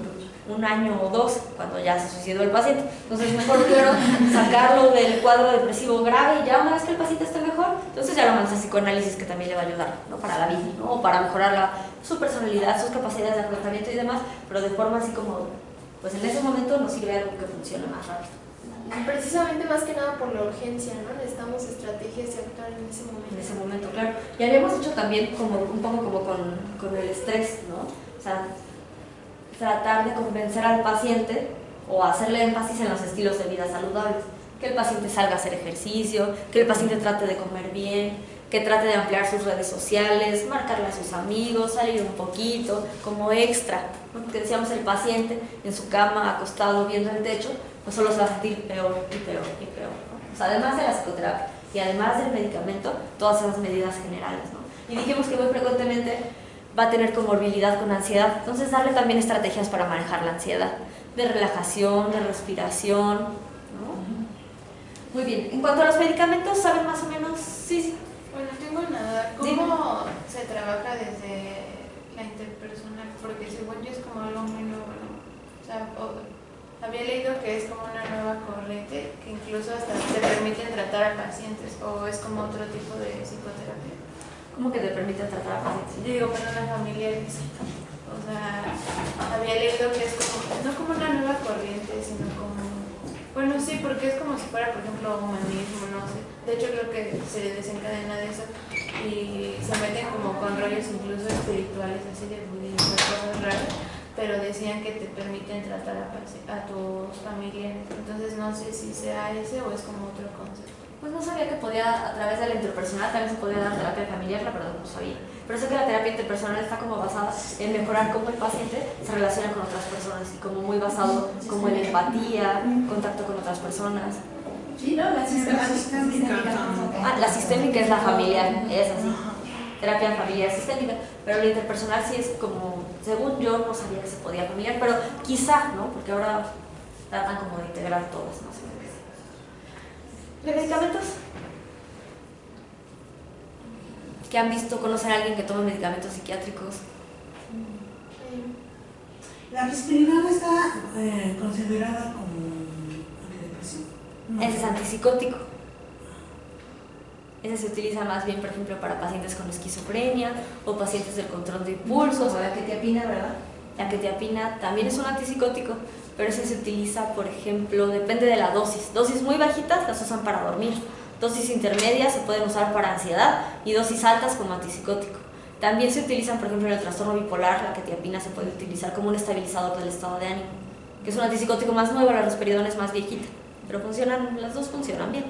un año o dos, cuando ya se suicidó el paciente. Entonces mejor primero sacarlo del cuadro depresivo grave y ya una vez que el paciente esté mejor, entonces ya lo mandas a psicoanálisis, que también le va a ayudar, ¿no? Para la vida, ¿no? O para mejorar su personalidad, sus capacidades de afrontamiento y demás, pero de forma así como, pues en ese momento nos sirve algo que funcione más rápido. Precisamente más que nada por la urgencia, ¿no? Necesitamos estrategias de actuar en ese momento. En ese momento, claro. Y habíamos dicho también como un poco como con el estrés, ¿no? O sea, tratar de convencer al paciente o hacerle énfasis en los estilos de vida saludables. Que el paciente salga a hacer ejercicio, que el paciente trate de comer bien, que trate de ampliar sus redes sociales, marcarle a sus amigos, salir un poquito, como extra, ¿no? Porque decíamos, el paciente en su cama, acostado, viendo el techo, pues solo se va a sentir peor y peor y peor, ¿no? O sea, además de la psicoterapia y además del medicamento, todas esas medidas generales, ¿no? Y dijimos que muy frecuentemente va a tener comorbilidad con ansiedad, entonces darle también estrategias para manejar la ansiedad, de relajación, de respiración, ¿no? Muy bien, en cuanto a los medicamentos, ¿saben más o menos? Sí. Bueno, tengo una duda. ¿Cómo se trabaja desde la interpersonal? Porque según yo es como algo muy nuevo, ¿no? O sea, había leído que es como una nueva corriente que incluso hasta te permiten tratar a pacientes, o es como otro tipo de psicoterapia. ¿Cómo que te permite tratar a pacientes? Yo digo, personas familiares. O sea, había leído que es como, no como una nueva corriente, sino como, bueno, sí, porque es como si fuera, por ejemplo, humanismo, no sé. De hecho, creo que se desencadena de eso y se meten como con rollos incluso espirituales, así de budismo, cosas raras, pero decían que te permiten tratar a tus familiares. Entonces, no sé si sea ese o es como otro concepto. Pues no sabía que podía, a través de la interpersonal también se podía dar terapia familiar, la verdad no sabía. Pero sé que la terapia interpersonal está como basada en mejorar cómo el paciente se relaciona con otras personas y como muy basado como en empatía, contacto con otras personas. Sí, ¿no? La sistémica. La sistémica es la familiar, es así. Terapia familiar sistémica, pero la interpersonal sí es como, según yo no sabía que se podía familiar, pero quizá, ¿no? Porque ahora tratan como de integrar todas, ¿no? ¿De medicamentos? ¿Qué han visto? ¿Conocen a alguien que toma medicamentos psiquiátricos? La risperidona no está considerada como antidepresivo. No. Ese es antipsicótico. Ese se utiliza más bien, por ejemplo, para pacientes con esquizofrenia o pacientes del control de impulsos. O la quetiapina, ¿verdad? La quetiapina también es un antipsicótico, pero ese se utiliza, por ejemplo, depende de la dosis. Dosis muy bajitas las usan para dormir. Dosis intermedias se pueden usar para ansiedad y dosis altas como antipsicótico. También se utilizan, por ejemplo, en el trastorno bipolar, la quetiapina se puede utilizar como un estabilizador del estado de ánimo. que es un antipsicótico más nuevo, la risperidona es más viejita, pero las dos funcionan bien.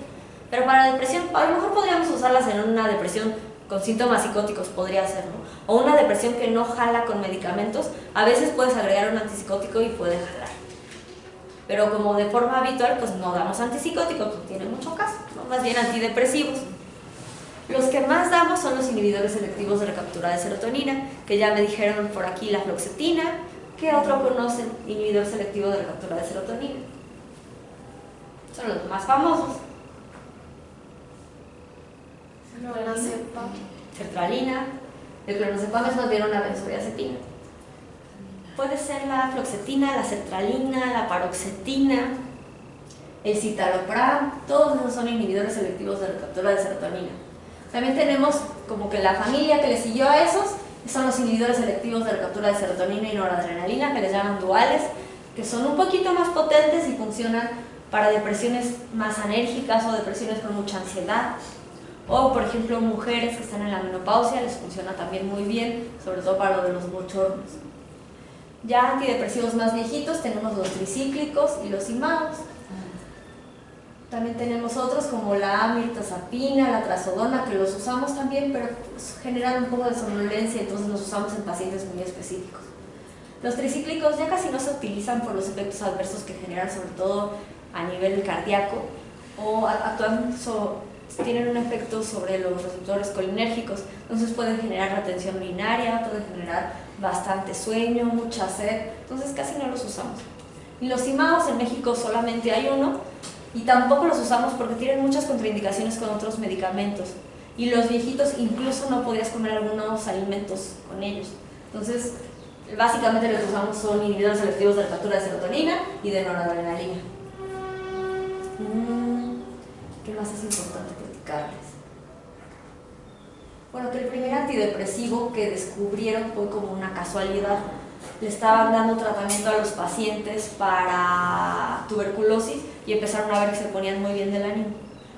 Pero para la depresión, a lo mejor podríamos usarlas en una depresión con síntomas psicóticos, podría ser, ¿no? O una depresión que no jala con medicamentos, a veces puedes agregar un antipsicótico y puede jalar. Pero como de forma habitual, pues no damos antipsicóticos, no tiene mucho caso, ¿no? Más bien antidepresivos. Los que más damos son los inhibidores selectivos de recaptura de serotonina, que ya me dijeron por aquí la fluoxetina. ¿Qué otro conocen? Inhibidor selectivo de recaptura de serotonina. Son los más famosos. Clonazepam. Sertralina. El clonazepam es más bien una benzodiazepina. Puede ser la fluoxetina, la sertralina, la paroxetina, el citalopram. Todos esos son inhibidores selectivos de recaptura de serotonina. También tenemos como que la familia que le siguió a esos son los inhibidores selectivos de recaptura de serotonina y noradrenalina, que les llaman duales, que son un poquito más potentes y funcionan para depresiones más anérgicas o depresiones con mucha ansiedad. O, por ejemplo, mujeres que están en la menopausia les funciona también muy bien, sobre todo para lo de los bochornos. Ya antidepresivos más viejitos tenemos los tricíclicos y los imados. También tenemos otros como la amirtazapina, la trazodona, que los usamos también, pero generan un poco de somnolencia, entonces los usamos en pacientes muy específicos. Los tricíclicos ya casi no se utilizan por los efectos adversos que generan, sobre todo a nivel cardíaco, o tienen un efecto sobre los receptores colinérgicos, entonces pueden generar retención urinaria, pueden generar bastante sueño, mucha sed, entonces casi no los usamos. Y los imados en México solamente hay uno, y tampoco los usamos porque tienen muchas contraindicaciones con otros medicamentos, y los viejitos incluso no podías comer algunos alimentos con ellos. Entonces básicamente lo que usamos son inhibidores selectivos de recaptura de serotonina y de noradrenalina. ¿Qué más es importante platicarles? Bueno, que el primer antidepresivo que descubrieron fue como una casualidad. Le estaban dando tratamiento a los pacientes para tuberculosis y empezaron a ver que se ponían muy bien del ánimo.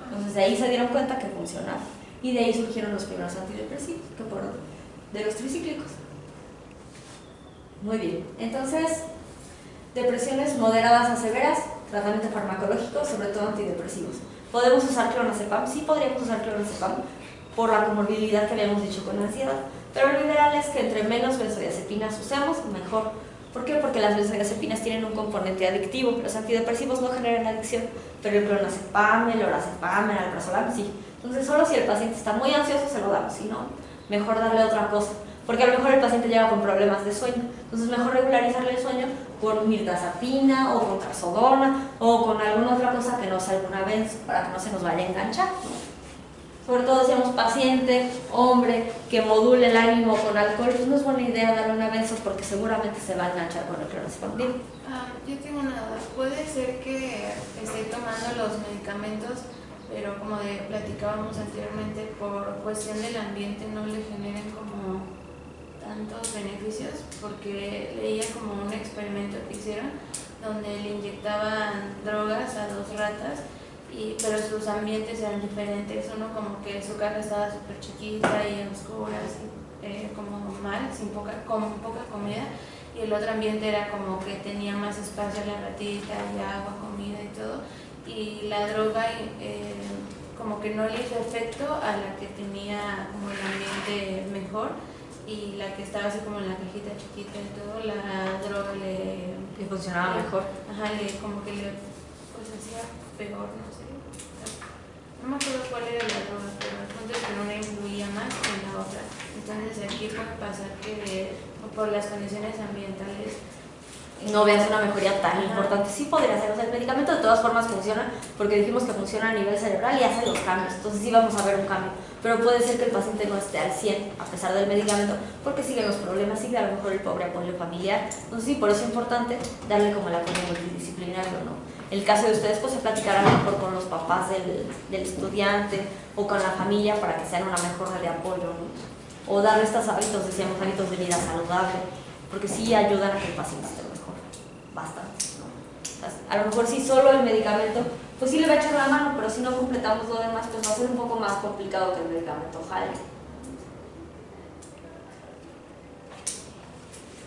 Entonces de ahí se dieron cuenta que funcionaba. Y de ahí surgieron los primeros antidepresivos, que fueron de los tricíclicos. Muy bien, entonces, depresiones moderadas a severas, tratamiento farmacológico, sobre todo antidepresivos. ¿Podemos usar clonazepam? Sí, podríamos usar clonazepam por la comorbilidad que habíamos dicho con la ansiedad, pero lo ideal es que entre menos benzodiazepinas usemos, mejor. ¿Por qué? Porque las benzodiazepinas tienen un componente adictivo. Los antidepresivos no generan adicción, pero el clonazepam, el lorazepam, el alprazolam, sí. Entonces, solo si el paciente está muy ansioso se lo damos, si no, mejor darle otra cosa. Porque a lo mejor el paciente llega con problemas de sueño, entonces mejor regularizarle el sueño con mirtazapina o con trazodona o con alguna otra cosa que no sea alguna benzo, para que no se nos vaya a enganchar, ¿no? Sobre todo si somos paciente, hombre, que module el ánimo con alcohol, pues no es buena idea darle una benzo porque seguramente se va a enganchar con el clonazepam. Yo tengo una duda. ¿Puede ser que esté tomando los medicamentos, pero como platicábamos anteriormente, por cuestión del ambiente no le generen como tantos beneficios? Porque leía como un experimento que hicieron donde le inyectaban drogas a 2 ratas, pero sus ambientes eran diferentes. Uno como que su casa estaba súper chiquita y oscuras, como mal, con poca comida, y el otro ambiente era como que tenía más espacio, la ratita y agua, comida y todo, y la droga como que no le hizo efecto a la que tenía como el ambiente mejor, y la que estaba así como en la cajita chiquita y todo, la droga le funcionaba mejor. Ajá, como que le pues hacía peor, no sé. No me acuerdo cuál era la droga, pero el punto es que una influía más que en la otra. Entonces aquí puede pasar que por las condiciones ambientales no veas una mejoría tan importante. Sí podría ser, o sea, el medicamento de todas formas funciona porque dijimos que funciona a nivel cerebral y hace los cambios, entonces sí vamos a ver un cambio, pero puede ser que el paciente no esté al 100 a pesar del medicamento porque siguen los problemas, sigue a lo mejor el pobre apoyo familiar, entonces sí, por eso es importante darle como el apoyo multidisciplinario, ¿no? El caso de ustedes pues se platicará a lo mejor con los papás del estudiante o con la familia para que sean una mejor red de apoyo, ¿no? O darle estos hábitos, decíamos, hábitos de vida saludable, porque sí ayudan a que el paciente esté mejor, bastante, ¿no? O sea, a lo mejor si solo el medicamento, pues sí le va a echar la mano, pero si no completamos lo demás, pues va a ser un poco más complicado que el medicamento jale.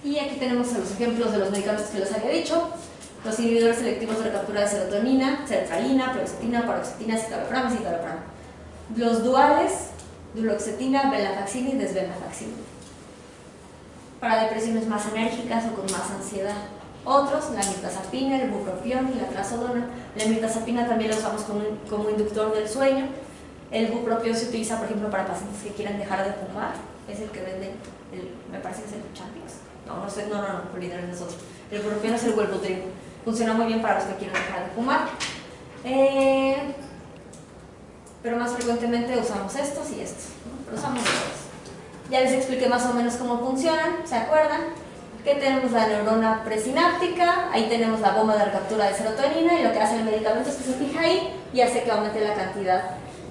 Y aquí tenemos los ejemplos de los medicamentos que les había dicho. los inhibidores selectivos de recaptura de serotonina, sertralina, fluoxetina, paroxetina, citalopram y citalopram. Los duales, duloxetina, venlafaxina y desvenlafaxina. Para depresiones más enérgicas o con más ansiedad. Otros, la mirtazapina, el bupropión y la trazodona. La mirtazapina también la usamos como inductor del sueño. El bupropión se utiliza, por ejemplo, para pacientes que quieran dejar de fumar. Es el que venden, me parece que es el Champix. No sé, no, olvídate de nosotros. El bupropión es el Wellbutrin. Funciona muy bien para los que quieran dejar de fumar. Pero más frecuentemente usamos estos y estos, ¿no? Pero usamos todos. Ya les expliqué más o menos cómo funcionan, ¿se acuerdan? Que tenemos la neurona presináptica, ahí tenemos la bomba de recaptura de serotonina y lo que hace el medicamento es que se fija ahí y hace que aumente la cantidad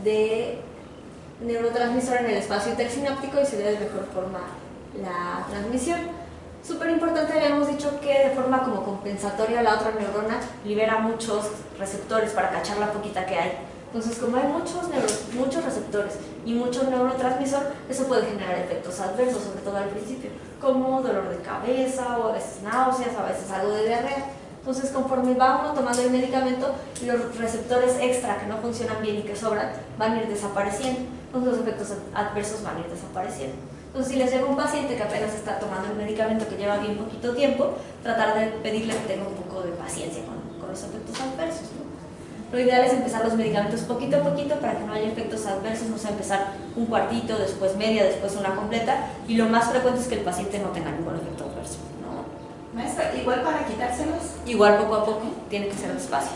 de neurotransmisor en el espacio intersináptico y se dé de mejor forma la transmisión. Súper importante, habíamos dicho que de forma como compensatoria la otra neurona libera muchos receptores para cachar la poquita que hay. Entonces, como hay muchos receptores y mucho neurotransmisor, eso puede generar efectos adversos, sobre todo al principio, como dolor de cabeza, o a veces náuseas, o a veces algo de diarrea. Entonces, conforme va uno tomando el medicamento, los receptores extra que no funcionan bien y que sobran van a ir desapareciendo. Entonces, los efectos adversos van a ir desapareciendo. Entonces, si les llega un paciente que apenas está tomando el medicamento, que lleva bien poquito tiempo, tratar de pedirle que tenga un poco de paciencia con los efectos adversos, ¿no? Lo ideal es empezar los medicamentos poquito a poquito para que no haya efectos adversos, no sea empezar un cuartito, después media, después una completa, y lo más frecuente es que el paciente no tenga ningún efecto adverso, ¿no? Maestra, igual para quitárselos. Igual poco a poco, tiene que ser despacio.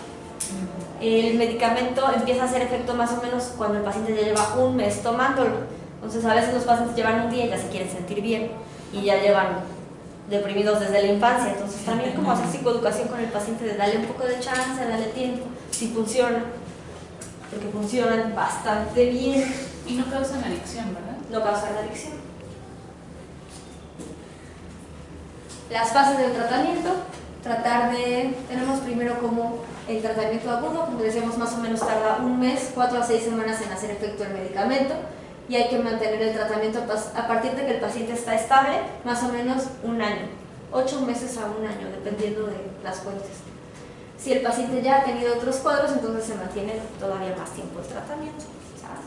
El medicamento empieza a hacer efecto más o menos cuando el paciente ya lleva un mes tomándolo. Entonces a veces los pacientes llevan un día y ya se quieren sentir bien y ya llevan deprimidos desde la infancia. Entonces también como hacer psicoeducación con el paciente de darle un poco de chance, darle tiempo, si funciona, porque funcionan bastante bien. Y no causan adicción, ¿verdad? No causan adicción. Las fases del tratamiento, tenemos primero como el tratamiento agudo, como decíamos más o menos tarda un mes, 4 a 6 semanas en hacer efecto el medicamento y hay que mantener el tratamiento a partir de que el paciente está estable, más o menos un año, 8 meses a un año, dependiendo de las fuentes. Si el paciente ya ha tenido otros cuadros, entonces se mantiene todavía más tiempo el tratamiento, ¿sabes?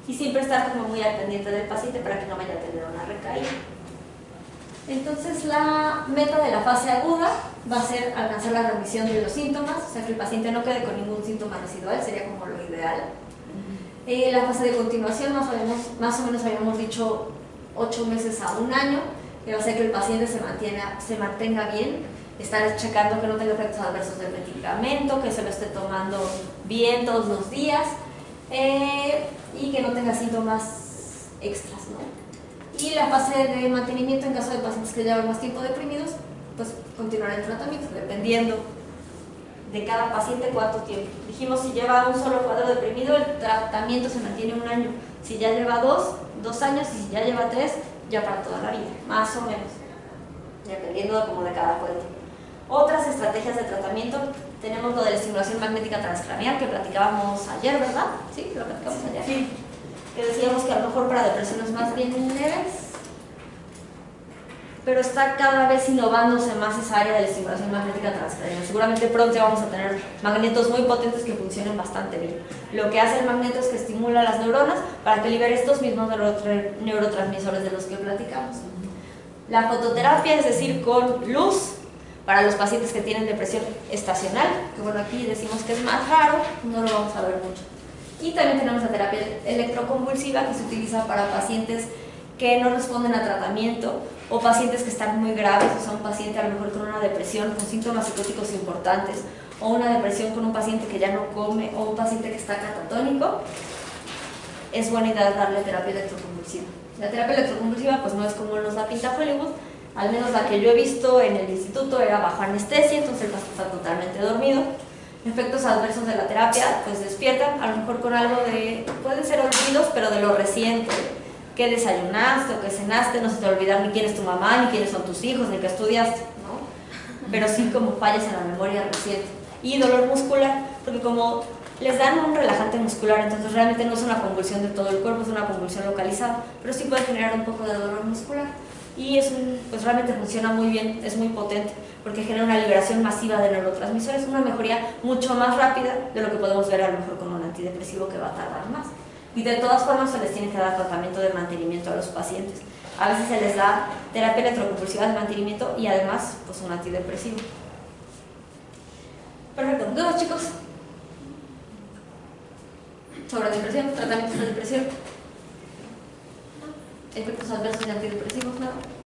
Y siempre estar como muy al pendiente del paciente para que no vaya a tener una recaída. Entonces la meta de la fase aguda va a ser alcanzar la remisión de los síntomas, o sea que el paciente no quede con ningún síntoma residual, sería como lo ideal. La fase de continuación más o menos habíamos dicho 8 meses a un año, que va a ser que el paciente se mantenga bien, estar checando que no tenga efectos adversos del medicamento, que se lo esté tomando bien todos los días y que no tenga síntomas extras, ¿no? Y la fase de mantenimiento en caso de pacientes que llevan más tiempo deprimidos, pues continuar el tratamiento dependiendo de cada paciente cuánto tiempo. Dijimos, si lleva un solo cuadro deprimido, el tratamiento se mantiene un año. Si ya lleva 2 años, y si ya lleva 3, ya para toda la vida, más o menos, dependiendo como de cada cuadro. Otras estrategias de tratamiento, tenemos lo de la estimulación magnética transcraneal que platicábamos ayer, ¿verdad? Sí, lo platicamos ayer. Sí. Que decíamos que a lo mejor para depresiones más bien leves, pero está cada vez innovándose más esa área de la estimulación magnética transcranial. Seguramente pronto vamos a tener magnetos muy potentes que funcionen bastante bien. Lo que hace el magneto es que estimula las neuronas para que libere estos mismos neurotransmisores de los que platicamos. La fototerapia, es decir, con luz, para los pacientes que tienen depresión estacional, que bueno, aquí decimos que es más raro, no lo vamos a ver mucho. Y también tenemos la terapia electroconvulsiva que se utiliza para pacientes que no responden a tratamiento o pacientes que están muy graves, o sea, un paciente a lo mejor con una depresión con síntomas psicóticos importantes o una depresión con un paciente que ya no come o un paciente que está catatónico, es buena idea darle terapia electroconvulsiva. La terapia electroconvulsiva pues no es como nos la pinta Hollywood, al menos la que yo he visto en el instituto era bajo anestesia, entonces el paciente está totalmente dormido. Efectos adversos de la terapia, pues despiertan, a lo mejor con algo de, pueden ser olvidos, pero de lo reciente, que desayunaste o que cenaste, no se te olvidar ni quién es tu mamá, ni quiénes son tus hijos, ni qué estudiaste, ¿no? Pero sí como fallas en la memoria reciente. Y dolor muscular, porque como les dan un relajante muscular, entonces realmente no es una convulsión de todo el cuerpo, es una convulsión localizada, pero sí puede generar un poco de dolor muscular. y pues realmente funciona muy bien, es muy potente porque genera una liberación masiva de neurotransmisores, una mejoría mucho más rápida de lo que podemos ver a lo mejor con un antidepresivo que va a tardar más. Y de todas formas se les tiene que dar tratamiento de mantenimiento a los pacientes. A veces se les da terapia electroconvulsiva de mantenimiento y además pues un antidepresivo. Perfecto, ¿dudas, chicos? Sobre depresión, tratamientos de depresión, efectos adversos de antidepresivos.